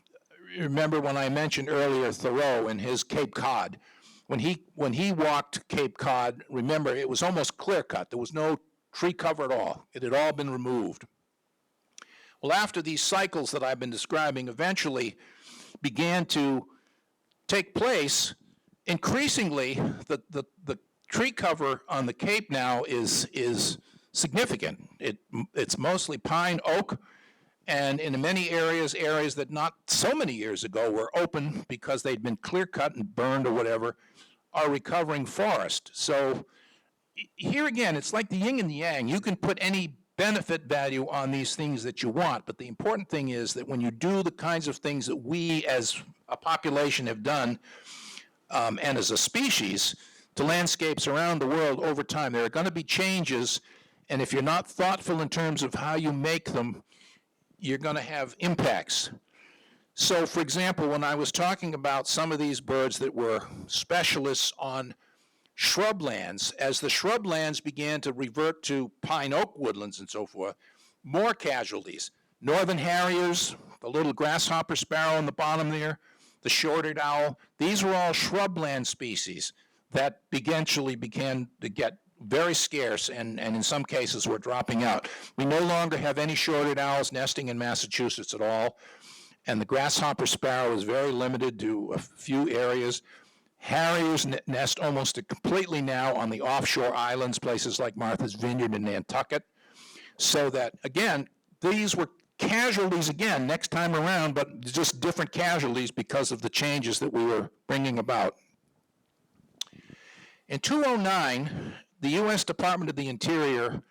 Remember when I mentioned earlier Thoreau and his Cape Cod? When he walked Cape Cod, remember, it was almost clear cut. There was no tree cover at all. It had all been removed. Well, after these cycles that I've been describing eventually began to take place, increasingly the tree cover on the Cape now is significant. It's mostly pine, oak, and in many areas that not so many years ago were open because they'd been clear cut and burned or whatever, are recovering forest. So here again, it's like the yin and the yang. You can put any benefit value on these things that you want, but the important thing is that when you do the kinds of things that we as a population have done, and as a species, to landscapes around the world over time, there are going to be changes, and if you're not thoughtful in terms of how you make them, you're going to have impacts. So, for example, when I was talking about some of these birds that were specialists on shrublands, as the shrublands began to revert to pine oak woodlands and so forth, more casualties. Northern harriers, the little grasshopper sparrow on the bottom there, the short-eared owl, these were all shrubland species that eventually began to get very scarce and in some cases were dropping out. We no longer have any short-eared owls nesting in Massachusetts at all, and the grasshopper sparrow is very limited to a few areas. Harriers nest almost completely now on the offshore islands, places like Martha's Vineyard and Nantucket. So that, again, these were casualties again next time around, but just different casualties because of the changes that we were bringing about. In 2009, the U.S. Department of the Interior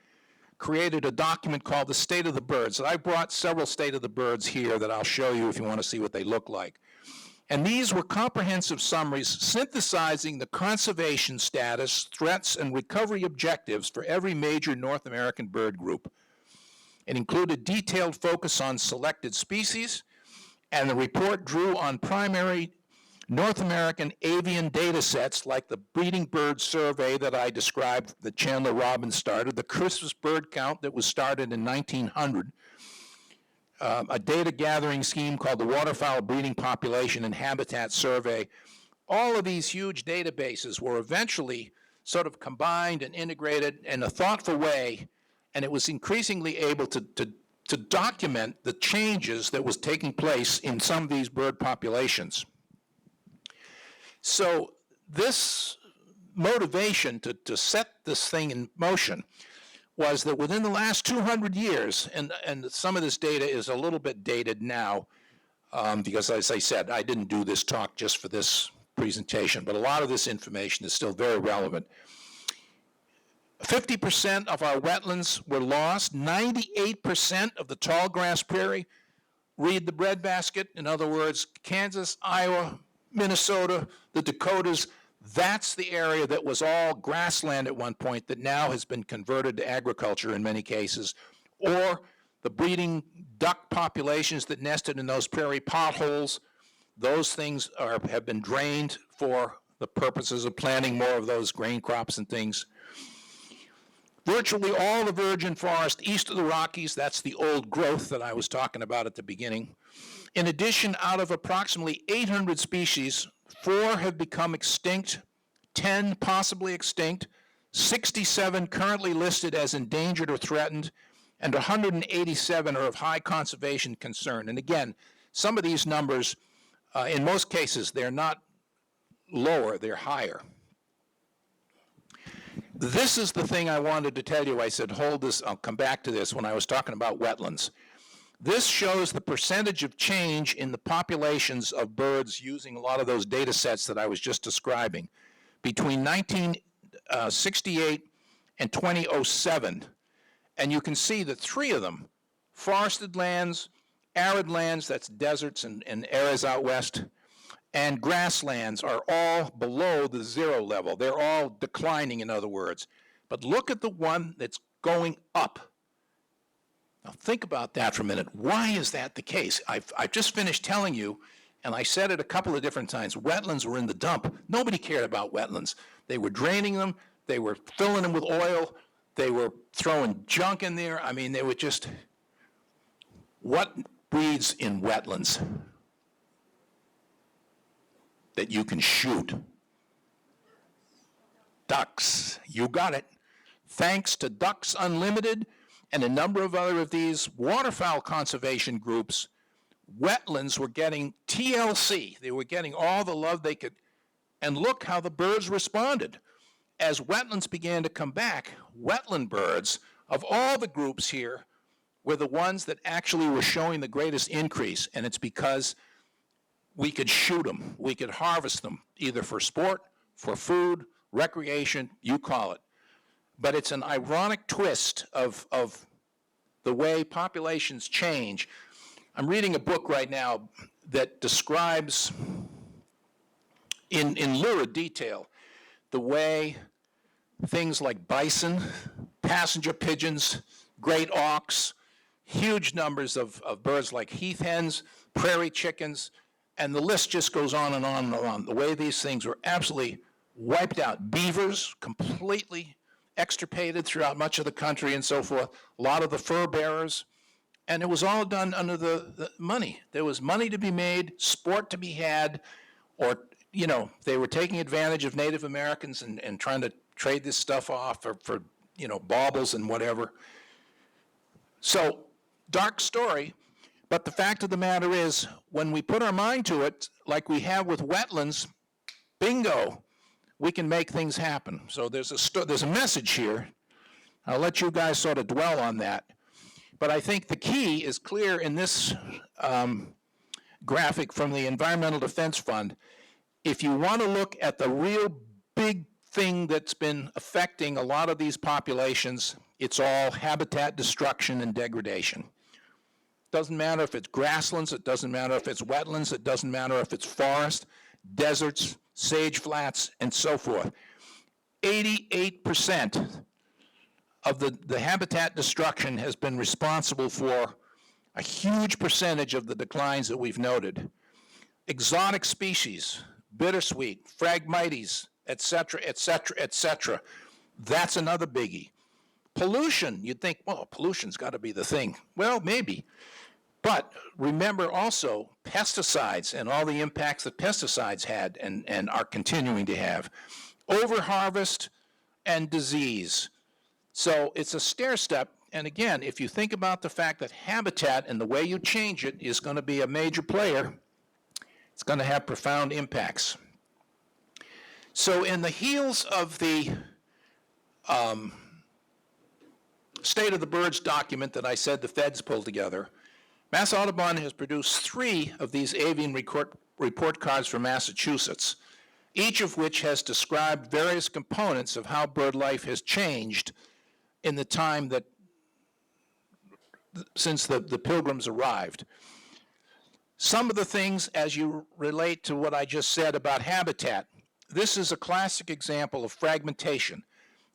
created a document called the State of the Birds. I brought several State of the Birds here that I'll show you if you want to see what they look like. And these were comprehensive summaries synthesizing the conservation status, threats, and recovery objectives for every major North American bird group. It included detailed focus on selected species, and the report drew on primary North American avian data sets like the breeding bird survey that I described that Chandler Robbins started, the Christmas bird count that was started in 1900, a data gathering scheme called the Waterfowl Breeding Population and Habitat Survey. All of these huge databases were eventually sort of combined and integrated in a thoughtful way, and it was increasingly able to document the changes that was taking place in some of these bird populations. So this motivation to set this thing in motion was that within the last 200 years, and some of this data is a little bit dated now, because as I said, I didn't do this talk just for this presentation, but a lot of this information is still very relevant. 50% of our wetlands were lost, 98% of the tall grass prairie, read the breadbasket, in other words, Kansas, Iowa, Minnesota, the Dakotas, that's the area that was all grassland at one point that now has been converted to agriculture in many cases, or the breeding duck populations that nested in those prairie potholes, those things have been drained for the purposes of planting more of those grain crops and things. Virtually all the virgin forest east of the Rockies, that's the old growth that I was talking about at the beginning. In addition, out of approximately 800 species, 4 have become extinct, 10 possibly extinct, 67 currently listed as endangered or threatened, and 187 are of high conservation concern. And again, some of these numbers, in most cases, they're not lower, they're higher. This is the thing I wanted to tell you. I said, hold this, I'll come back to this when I was talking about wetlands. This shows the percentage of change in the populations of birds using a lot of those data sets that I was just describing. Between 1968 and 2007, and you can see that 3 of them, forested lands, arid lands, that's deserts and areas out west, and grasslands are all below the 0 level. They're all declining, in other words. But look at the one that's going up. Now think about that for a minute. Why is that the case? I've just finished telling you, and I said it a couple of different times, wetlands were in the dump. Nobody cared about wetlands. They were draining them, they were filling them with oil, they were throwing junk in there. I mean, they were just, what breeds in wetlands that you can shoot? Ducks, you got it. Thanks to Ducks Unlimited and a number of other of these waterfowl conservation groups, wetlands were getting TLC. They were getting all the love they could. And look how the birds responded. As wetlands began to come back, wetland birds, of all the groups here, were the ones that actually were showing the greatest increase. And it's because we could shoot them. We could harvest them, either for sport, for food, recreation, you call it. But it's an ironic twist of the way populations change. I'm reading a book right now that describes in lurid detail the way things like bison, passenger pigeons, great auks, huge numbers of birds like heath hens, prairie chickens, and the list just goes on and on and on. The way these things were absolutely wiped out. Beavers, completely extirpated throughout much of the country and so forth. A lot of the fur bearers. And it was all done under the money. There was money to be made, sport to be had, or, you know, they were taking advantage of Native Americans and trying to trade this stuff off for you know, baubles and whatever. So, dark story, but the fact of the matter is, when we put our mind to it, like we have with wetlands, bingo, we can make things happen. So there's a message here. I'll let you guys sort of dwell on that. But I think the key is clear in this graphic from the Environmental Defense Fund. If you want to look at the real big thing that's been affecting a lot of these populations, it's all habitat destruction and degradation. Doesn't matter if it's grasslands, it doesn't matter if it's wetlands, it doesn't matter if it's forest, deserts, sage flats, and so forth. 88% of the habitat destruction has been responsible for a huge percentage of the declines that we've noted. Exotic species, bittersweet, Phragmites, et cetera, et cetera, et cetera. That's another biggie. Pollution, you'd think, well, pollution's got to be the thing. Well, maybe. But remember also pesticides and all the impacts that pesticides had and are continuing to have. Overharvest and disease. So it's a stair step. And again, if you think about the fact that habitat and the way you change it is going to be a major player, it's going to have profound impacts. So in the heels of the State of the Birds document that I said the feds pulled together, Mass Audubon has produced 3 of these avian report cards for Massachusetts, each of which has described various components of how bird life has changed in the time that since the Pilgrims arrived. Some of the things, as you relate to what I just said about habitat, this is a classic example of fragmentation.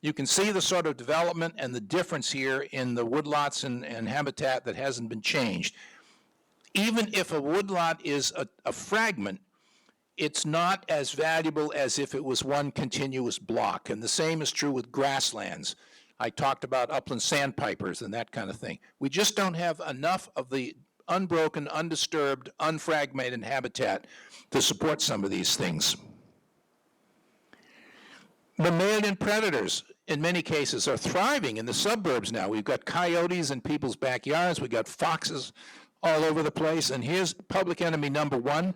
You can see the sort of development and the difference here in the woodlots and habitat that hasn't been changed. Even if a woodlot is a fragment, it's not as valuable as if it was one continuous block. And the same is true with grasslands. I talked about upland sandpipers and that kind of thing. We just don't have enough of the unbroken, undisturbed, unfragmented habitat to support some of these things. Mammalian predators, in many cases, are thriving in the suburbs now. We've got coyotes in people's backyards. We've got foxes all over the place. And here's public enemy number 1.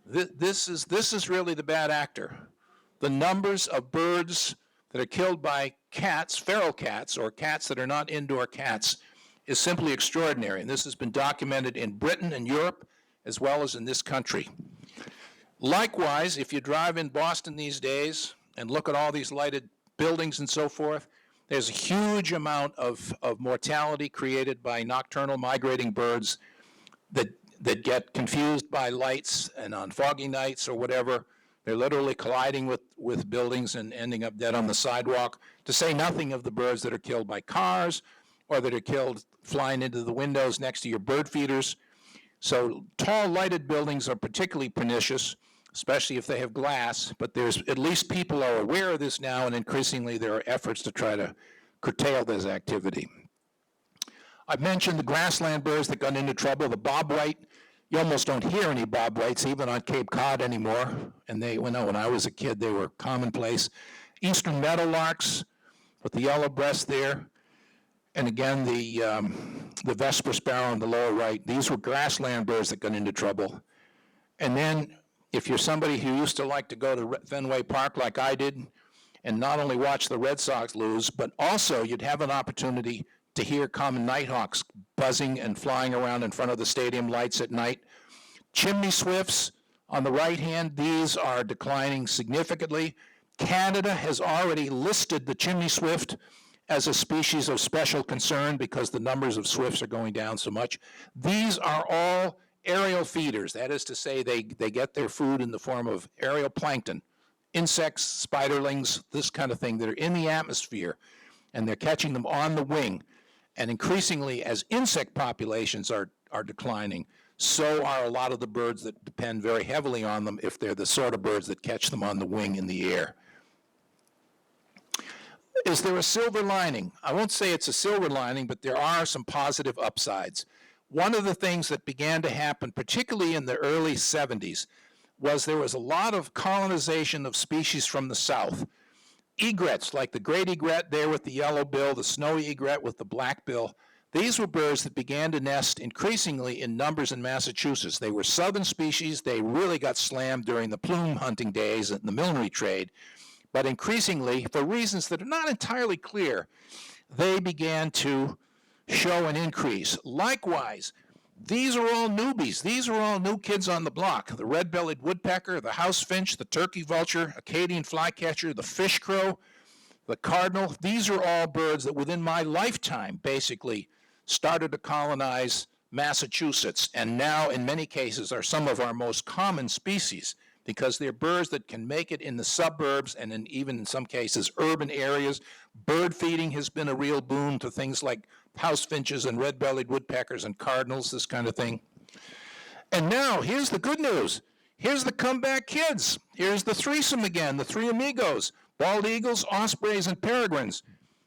This is really the bad actor. The numbers of birds that are killed by cats, feral cats, or cats that are not indoor cats, is simply extraordinary. And this has been documented in Britain and Europe, as well as in this country. Likewise, if you drive in Boston these days and look at all these lighted buildings and so forth, there's a huge amount of mortality created by nocturnal migrating birds that get confused by lights, and on foggy nights or whatever, they're literally colliding with buildings and ending up dead on the sidewalk, to say nothing of the birds that are killed by cars or that are killed flying into the windows next to your bird feeders. So tall lighted buildings are particularly pernicious, especially if they have glass, but there's at least people are aware of this now, and increasingly there are efforts to try to curtail this activity. I've mentioned the grassland birds that got into trouble, the bobwhite. You almost don't hear any bobwhites even on Cape Cod anymore, and when I was a kid they were commonplace. Eastern meadowlarks with the yellow breast there. And again, the Vesper sparrow on the lower right, these were grassland birds that got into trouble. And then, if you're somebody who used to like to go to Fenway Park like I did, and not only watch the Red Sox lose, but also you'd have an opportunity to hear common nighthawks buzzing and flying around in front of the stadium lights at night. Chimney swifts on the right hand, these are declining significantly. Canada has already listed the chimney swift as a species of special concern because the numbers of swifts are going down so much. These are all aerial feeders. That is to say, they get their food in the form of aerial plankton, insects, spiderlings, this kind of thing that are in the atmosphere, and they're catching them on the wing. And increasingly, as insect populations are declining, so are a lot of the birds that depend very heavily on them if they're the sort of birds that catch them on the wing in the air. Is there a silver lining? I won't say it's a silver lining, but there are some positive upsides. One of the things that began to happen, particularly in the early 70s, was there was a lot of colonization of species from the south. Egrets, like the great egret there with the yellow bill, the snowy egret with the black bill, these were birds that began to nest increasingly in numbers in Massachusetts. They were southern species. They really got slammed during the plume hunting days and the millinery trade. But increasingly, for reasons that are not entirely clear, they began to show an increase. Likewise, these are all newbies. These are all new kids on the block. The red-bellied woodpecker, the house finch, the turkey vulture, Acadian flycatcher, the fish crow, the cardinal. These are all birds that within my lifetime basically started to colonize Massachusetts, and now in many cases are some of our most common species because they're birds that can make it in the suburbs and even in some cases urban areas. Bird feeding has been a real boon to things like house finches and red-bellied woodpeckers and cardinals, this kind of thing. And now, here's the good news. Here's the comeback kids. Here's the threesome again, the three amigos, bald eagles, ospreys, and peregrines.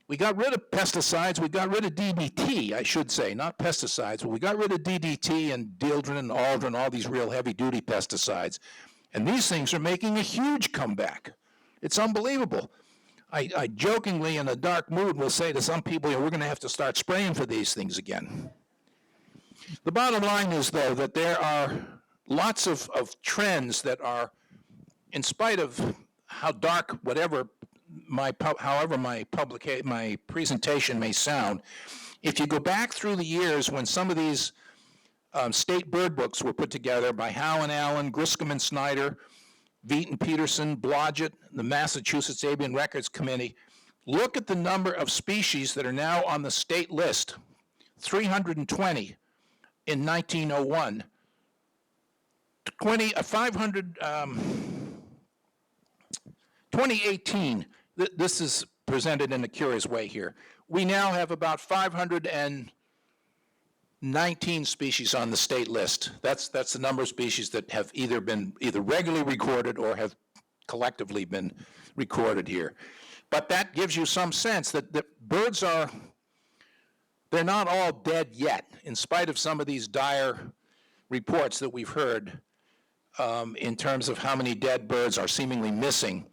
We got rid of pesticides. We got rid of DDT, I should say, not pesticides, but we got rid of DDT and dieldrin and aldrin, all these real heavy-duty pesticides. And these things are making a huge comeback. It's unbelievable. I jokingly, in a dark mood, will say to some people, we're going to have to start spraying for these things again. The bottom line is, though, that there are lots of trends that are, in spite of how dark, however my presentation may sound, if you go back through the years when some of these state bird books were put together by Howe and Allen, Griscom and Snyder, Veet and Petersen, Blodgett, the Massachusetts Avian Records Committee, look at the number of species that are now on the state list, 320 in 1901, 2018, this is presented in a curious way here. We now have about 519 species on the state list. That's the number of species that have either been regularly recorded or have collectively been recorded here. But that gives you some sense that birds they're not all dead yet, in spite of some of these dire reports that we've heard in terms of how many dead birds are seemingly missing.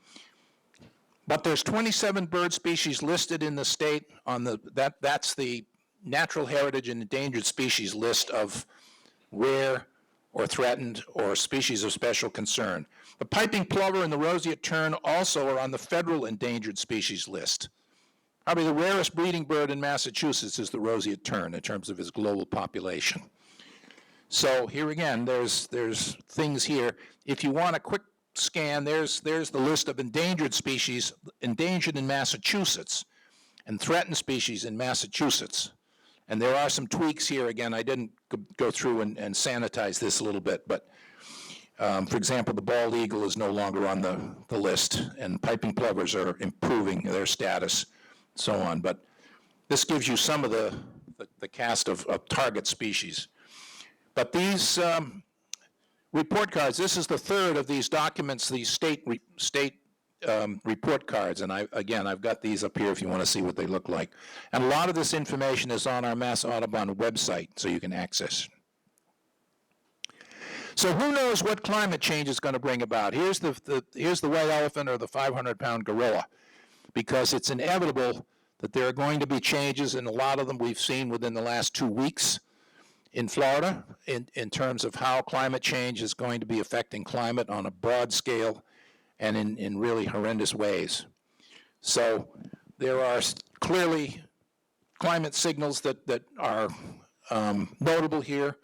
But there's 27 bird species listed in the state on that's the Natural Heritage and Endangered Species list of rare or threatened or species of special concern. The piping plover and the roseate tern also are on the federal endangered species list. Probably the rarest breeding bird in Massachusetts is the roseate tern in terms of its global population. So here again, there's things here. If you want a quick scan, there's the list of endangered species, endangered in Massachusetts, and threatened species in Massachusetts. And there are some tweaks here. Again, I didn't go through and sanitize this a little bit, but for example, the bald eagle is no longer on the list, and piping plovers are improving their status, so on. But this gives you some of the cast of target species. But these report cards, this is the third of these documents, these state report cards, and I've got these up here if you want to see what they look like. And a lot of this information is on our Mass Audubon website, so you can access. So who knows what climate change is going to bring about? Here's the white elephant or the 500-pound gorilla, because it's inevitable that there are going to be changes, and a lot of them we've seen within the last 2 weeks in Florida in terms of how climate change is going to be affecting climate on a broad scale and in really horrendous ways. So there are clearly climate signals that are notable here.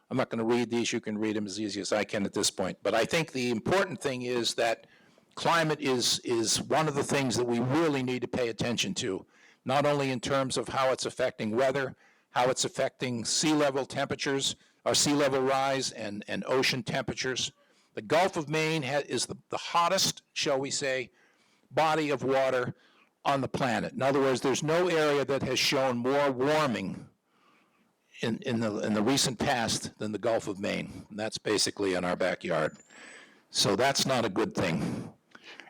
I'm not going to read these. You can read them as easy as I can at this point. But I think the important thing is that climate is one of the things that we really need to pay attention to, not only in terms of how it's affecting weather, how it's affecting sea level temperatures, or sea level rise and ocean temperatures. The Gulf of Maine is the hottest, shall we say, body of water on the planet. In other words, there's no area that has shown more warming in the recent past than the Gulf of Maine. And that's basically in our backyard. So that's not a good thing.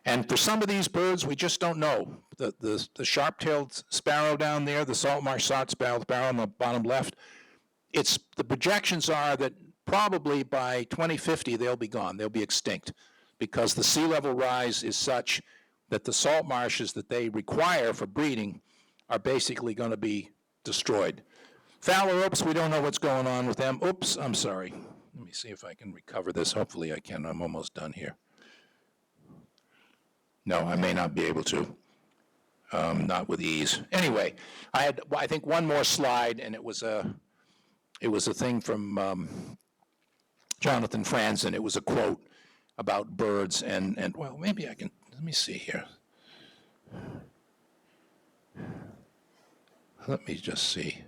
And for some of these birds, we just don't know. The sharp-tailed sparrow down there, the salt marsh sparrow on the bottom left, the projections are that probably by 2050 they'll be gone, they'll be extinct, because the sea level rise is such that the salt marshes that they require for breeding are basically going to be destroyed. Phalaropes, we don't know what's going on with them. Oops, I'm sorry. Let me see if I can recover this. Hopefully I can. I'm almost done here. No, I may not be able to. Not with ease. Anyway, I had, I think, one more slide, and it was a thing from Jonathan Franzen. It was a quote about birds, and well, maybe I can, let me see here. Let me just see.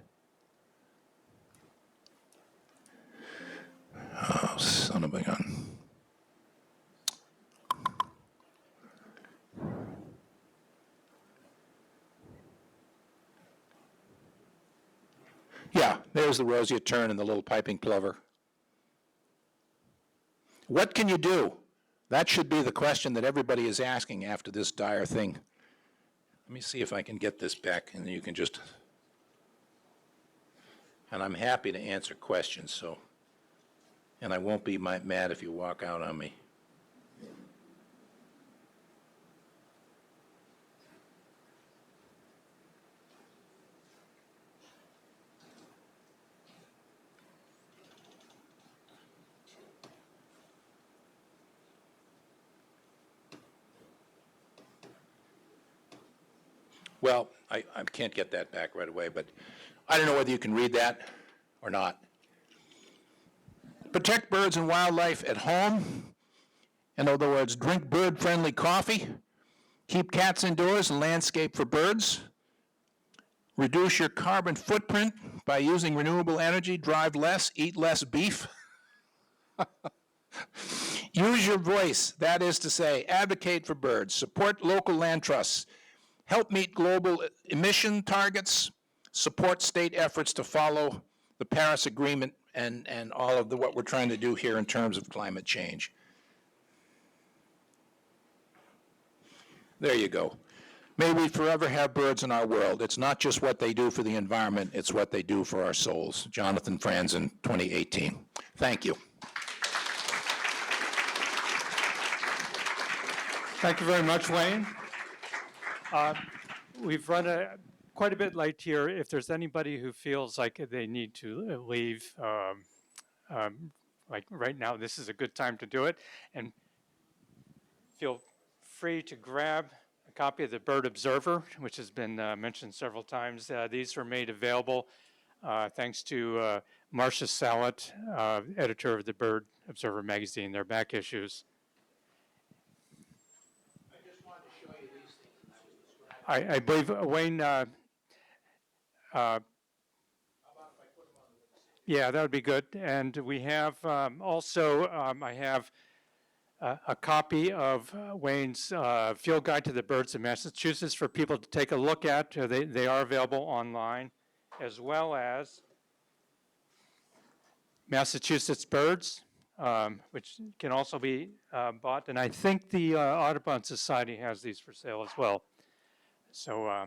Oh, son of a gun. Yeah, there's the roseate tern and the little piping plover. What can you do? That should be the question that everybody is asking after this dire thing. Let me see if I can get this back, and you can just, and I'm happy to answer questions, so, and I won't be mad if you walk out on me. Well, I can't get that back right away, but I don't know whether you can read that or not. Protect birds and wildlife at home. In other words, drink bird-friendly coffee. Keep cats indoors and landscape for birds. Reduce your carbon footprint by using renewable energy. Drive less, eat less beef. Use your voice, that is to say, advocate for birds. Support local land trusts. Help meet global emission targets, support state efforts to follow the Paris Agreement and all of what we're trying to do here in terms of climate change. There you go. May we forever have birds in our world. It's not just what they do for the environment, it's what they do for our souls. Jonathan Franzen, 2018. Thank you. Thank you very much, Wayne. We've run quite a bit late here. If there's anybody who feels like they need to leave, like right now, this is a good time to do it. And feel free to grab a copy of the Bird Observer, which has been mentioned several times. These were made available thanks to Marcia Sallet, editor of the Bird Observer magazine, their back issues. I believe Wayne, yeah, that would be good. And we have also, I have a copy of Wayne's Field Guide to the Birds of Massachusetts for people to take a look at. They are available online, as well as Massachusetts Birds, which can also be bought. And I think the Audubon Society has these for sale as well. So I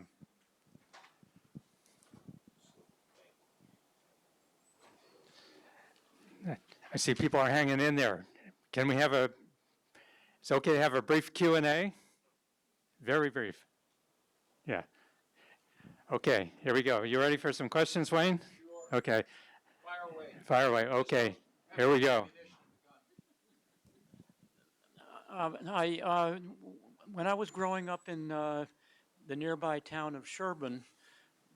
see people are hanging in there. Can we have it's okay to have a brief Q&A? Very brief. Yeah. Okay, here we go. You ready for some questions, Wayne? Sure. Okay. Fire away. Okay, here we go. When I was growing up in the nearby town of Sherburne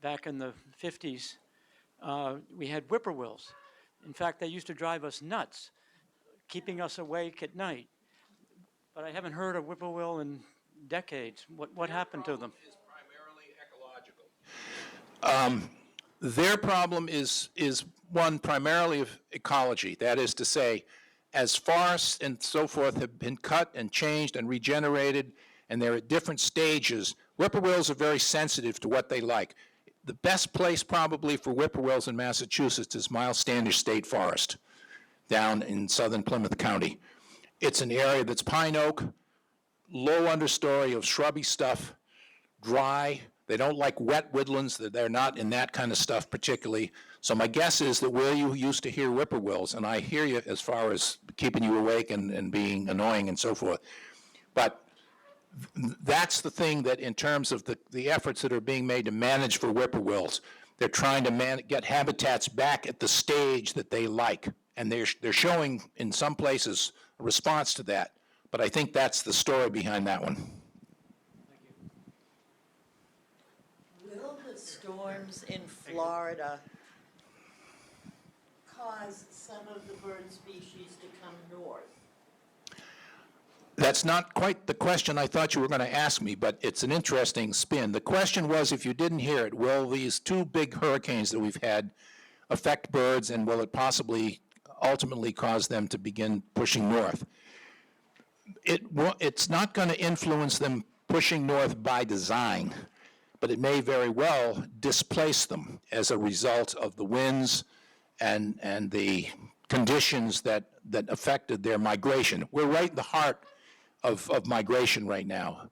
back in the 50s, we had whippoorwills. In fact, they used to drive us nuts, keeping us awake at night. But I haven't heard of whippoorwill in decades. What happened to them? Is primarily ecological. Their problem is one primarily of ecology. That is to say, as forests and so forth have been cut and changed and regenerated, and they're at different stages, whippoorwills are very sensitive to what they like. The best place probably for whippoorwills in Massachusetts is Miles Standish State Forest down in southern Plymouth County. It's an area that's pine oak, low understory of shrubby stuff, dry. They don't like wet woodlands. They're not in that kind of stuff particularly. So my guess is that where you used to hear whippoorwills, and I hear you as far as keeping you awake and being annoying and so forth, but that's the thing that in terms of the efforts that are being made to manage for whippoorwills, they're trying to get habitats back at the stage that they like. And they're showing in some places a response to that. But I think that's the story behind that one. Will the storms in Florida cause some of the bird species to come north? That's not quite the question I thought you were going to ask me, but it's an interesting spin. The question was, if you didn't hear it, will these two big hurricanes that we've had affect birds, and will it possibly ultimately cause them to begin pushing north? It's not going to influence them pushing north by design, but it may very well displace them as a result of the winds and the conditions that affected their migration. We're right in the heart of migration right now.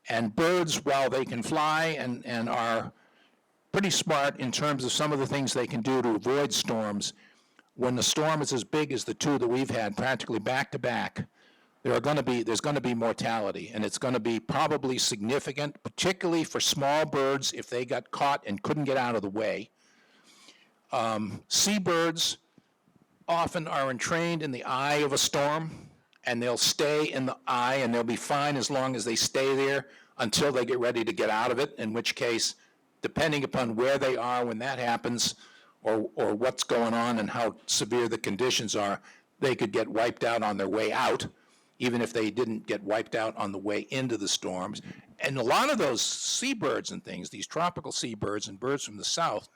And birds, while they can fly and are pretty smart in terms of some of the things they can do to avoid storms, when the storm is as big as the two that we've had practically back to back, there's going to be mortality, and it's going to be probably significant, particularly for small birds if they got caught and couldn't get out of the way. Seabirds often are entrained in the eye of a storm, and they'll stay in the eye, and they'll be fine as long as they stay there until they get ready to get out of it, in which case, depending upon where they are when that happens, or what's going on and how severe the conditions are, they could get wiped out on their way out, even if they didn't get wiped out on the way into the storms. And a lot of those seabirds and things, these tropical seabirds and birds from the south,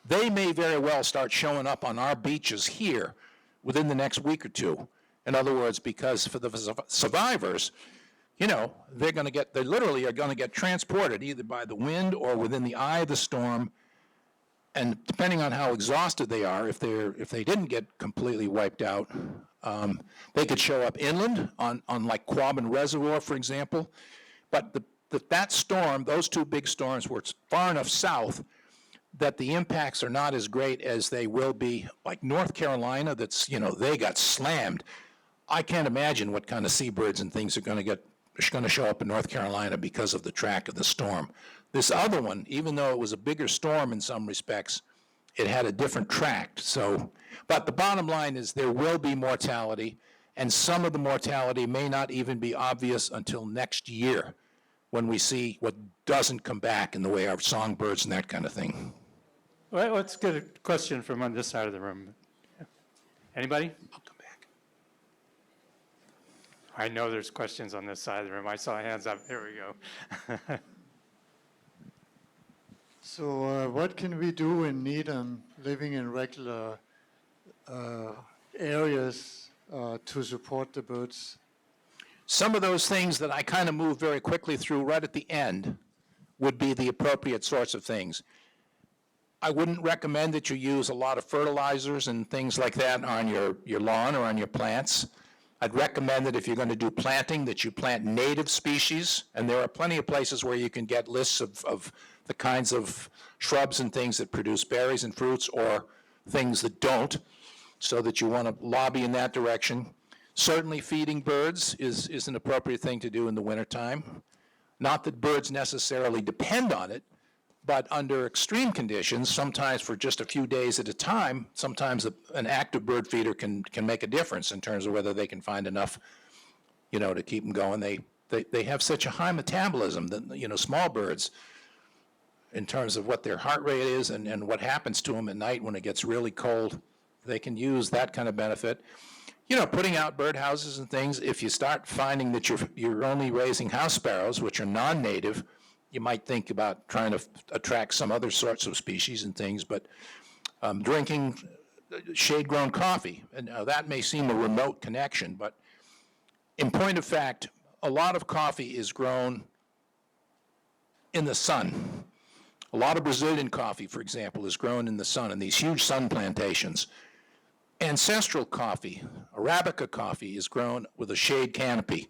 they may very well start showing up on our beaches here within the next week or two. In other words, because for the survivors, they literally are going to get transported either by the wind or within the eye of the storm. And depending on how exhausted they are, if they didn't get completely wiped out, they could show up inland on like Quabbin Reservoir, for example. But that storm, those two big storms, were far enough south that the impacts are not as great as they will be, like North Carolina, they got slammed. I can't imagine what kind of seabirds and things are going to show up in North Carolina because of the track of the storm. This other one, even though it was a bigger storm in some respects, it had a different track. But the bottom line is there will be mortality, and some of the mortality may not even be obvious until next year when we see what doesn't come back in the way of songbirds and that kind of thing. Well, let's get a question from on this side of the room. Anybody? I'll come back. I know there's questions on this side of the room. I saw hands up. Here we go. So what can we do in Needham, living in regular areas, to support the birds? Some of those things that I kind of moved very quickly through right at the end would be the appropriate sorts of things. I wouldn't recommend that you use a lot of fertilizers and things like that on your lawn or on your plants. I'd recommend that if you're going to do planting, that you plant native species, and there are plenty of places where you can get lists of the kinds of shrubs and things that produce berries and fruits, or things that don't, so that you want to lobby in that direction. Certainly feeding birds is an appropriate thing to do in the wintertime. Not that birds necessarily depend on it, But under extreme conditions, sometimes for just a few days at a time, sometimes an active bird feeder can make a difference in terms of whether they can find enough, to keep them going. They have such a high metabolism that, small birds, in terms of what their heart rate is and what happens to them at night when it gets really cold, they can use that kind of benefit. Putting out birdhouses and things, if you start finding that you're only raising house sparrows, which are non-native, you might think about trying to attract some other sorts of species and things, but drinking shade-grown coffee, and that may seem a remote connection, but in point of fact, a lot of coffee is grown in the sun. A lot of Brazilian coffee, for example, is grown in the sun, in these huge sun plantations. Ancestral coffee, Arabica coffee, is grown with a shade canopy.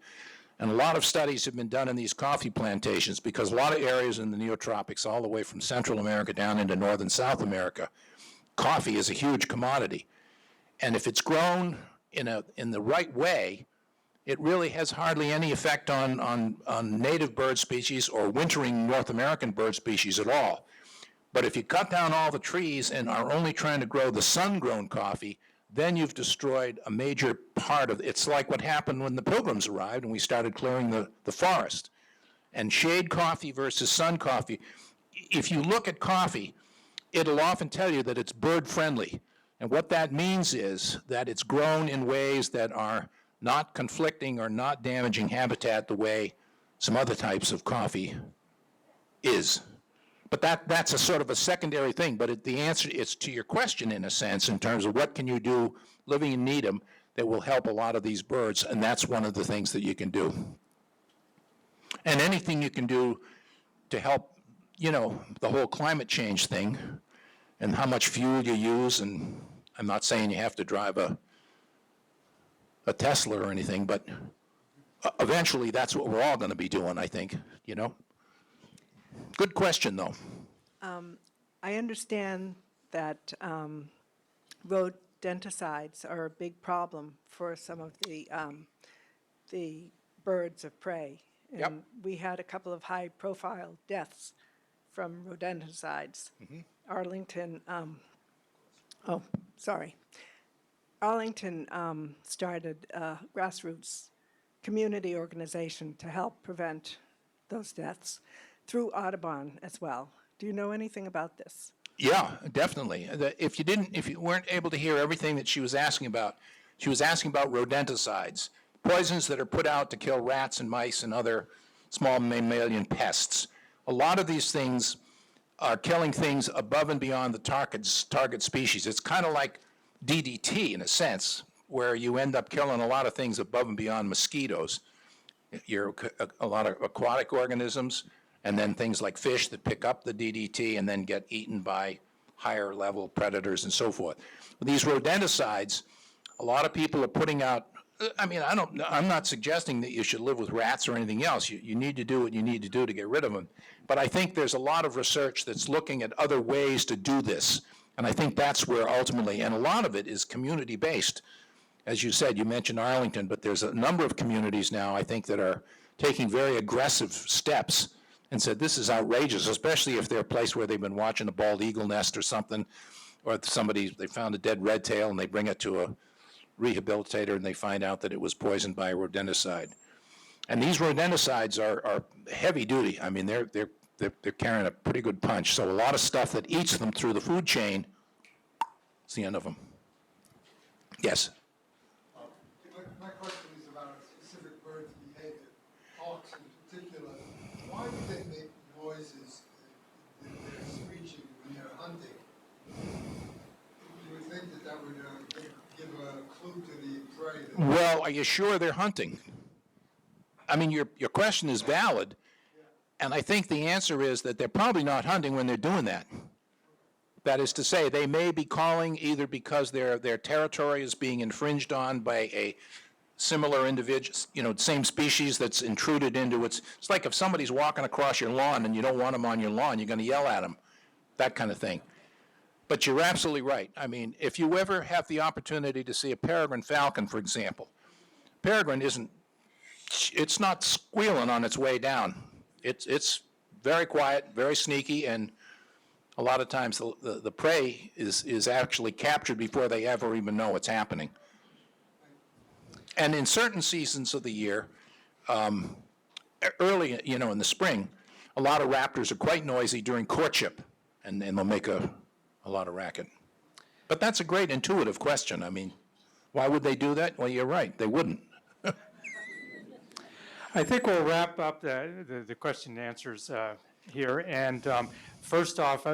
And a lot of studies have been done in these coffee plantations because a lot of areas in the neotropics, all the way from Central America down into North and South America, coffee is a huge commodity. And if it's grown in the right way, it really has hardly any effect on native bird species or wintering North American bird species at all. But if you cut down all the trees and are only trying to grow the sun-grown coffee, then you've destroyed a major part of it. It's like what happened when the Pilgrims arrived and we started clearing the forest. And shade coffee versus sun coffee, if you look at coffee, it'll often tell you that it's bird-friendly. And what that means is that it's grown in ways that are not conflicting or not damaging habitat the way some other types of coffee is. But that's a sort of a secondary thing, but the answer is to your question in a sense in terms of what can you do living in Needham that will help a lot of these birds, and that's one of the things that you can do. And anything you can do to help, the whole climate change thing and how much fuel you use, and I'm not saying you have to drive a Tesla or anything, but eventually that's what we're all going to be doing, I think, Good question, though. I understand that rodenticides are a big problem for some of the birds of prey. And Yep. we had a couple of high-profile deaths from rodenticides. Arlington, Arlington started a grassroots community organization to help prevent those deaths through Audubon as well. Do you know anything about this? Yeah, definitely. If you weren't able to hear everything that she was asking about rodenticides, poisons that are put out to kill rats and mice and other small mammalian pests. A lot of these things are killing things above and beyond the target species. It's kind of like DDT in a sense, where you end up killing a lot of things above and beyond mosquitoes. A lot of aquatic organisms, and then things like fish that pick up the DDT and then get eaten by higher level predators and so forth. With these rodenticides, a lot of people are putting out, I'm not suggesting that you should live with rats or anything else. You need to do what you need to do to get rid of them. But I think there's a lot of research that's looking at other ways to do this. And I think that's where ultimately, and a lot of it is community-based. As you said, you mentioned Arlington, but there's a number of communities now, I think, that are taking very aggressive steps and said, this is outrageous, especially if they're a place where they've been watching a bald eagle nest or something, or they found a dead red tail and they bring it to a rehabilitator and they find out that it was poisoned by a rodenticide. And these rodenticides are heavy duty. I mean, they're carrying a pretty good punch. So a lot of stuff that eats them through the food chain, it's the end of them. Yes? My question is about a specific bird's behavior, hawks in particular. Why do they make noises that they're screeching when they're hunting? You would think that would give a clue to the prey. Well, are you sure they're hunting? I mean, your question is valid, and I think the answer is that they're probably not hunting when they're doing that. That is to say, they may be calling either because their territory is being infringed on by a similar individual, same species that's intruded into it's like if somebody's walking across your lawn and you don't want them on your lawn, you're going to yell at them, that kind of thing. But you're absolutely right. I mean, if you ever have the opportunity to see a peregrine falcon, for example, peregrine it's not squealing on its way down. It's very quiet, very sneaky, and a lot of times the prey is actually captured before they ever even know it's happening. And in certain seasons of the year, early, in the spring, a lot of raptors are quite noisy during courtship, and they'll make a lot of racket. But that's a great intuitive question. I mean, why would they do that? Well, you're right, they wouldn't. I think we'll wrap up the question and answers here. And first off,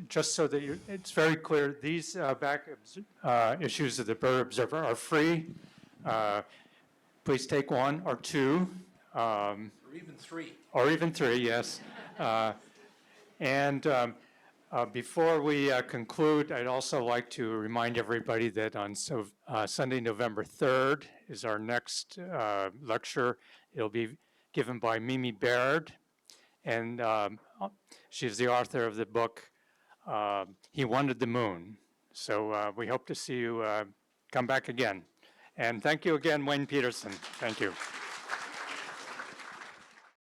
just so that it's very clear, these back issues of the Bird Observer are free. Please take one or two. Or even three. Or even three, yes. And before we conclude, I'd also like to remind everybody that on Sunday, November 3rd is our next lecture. It'll be given by Mimi Baird, and she's the author of the book, He Wanted the Moon. So we hope to see you come back again. And thank you again, Wayne Petersen. Thank you.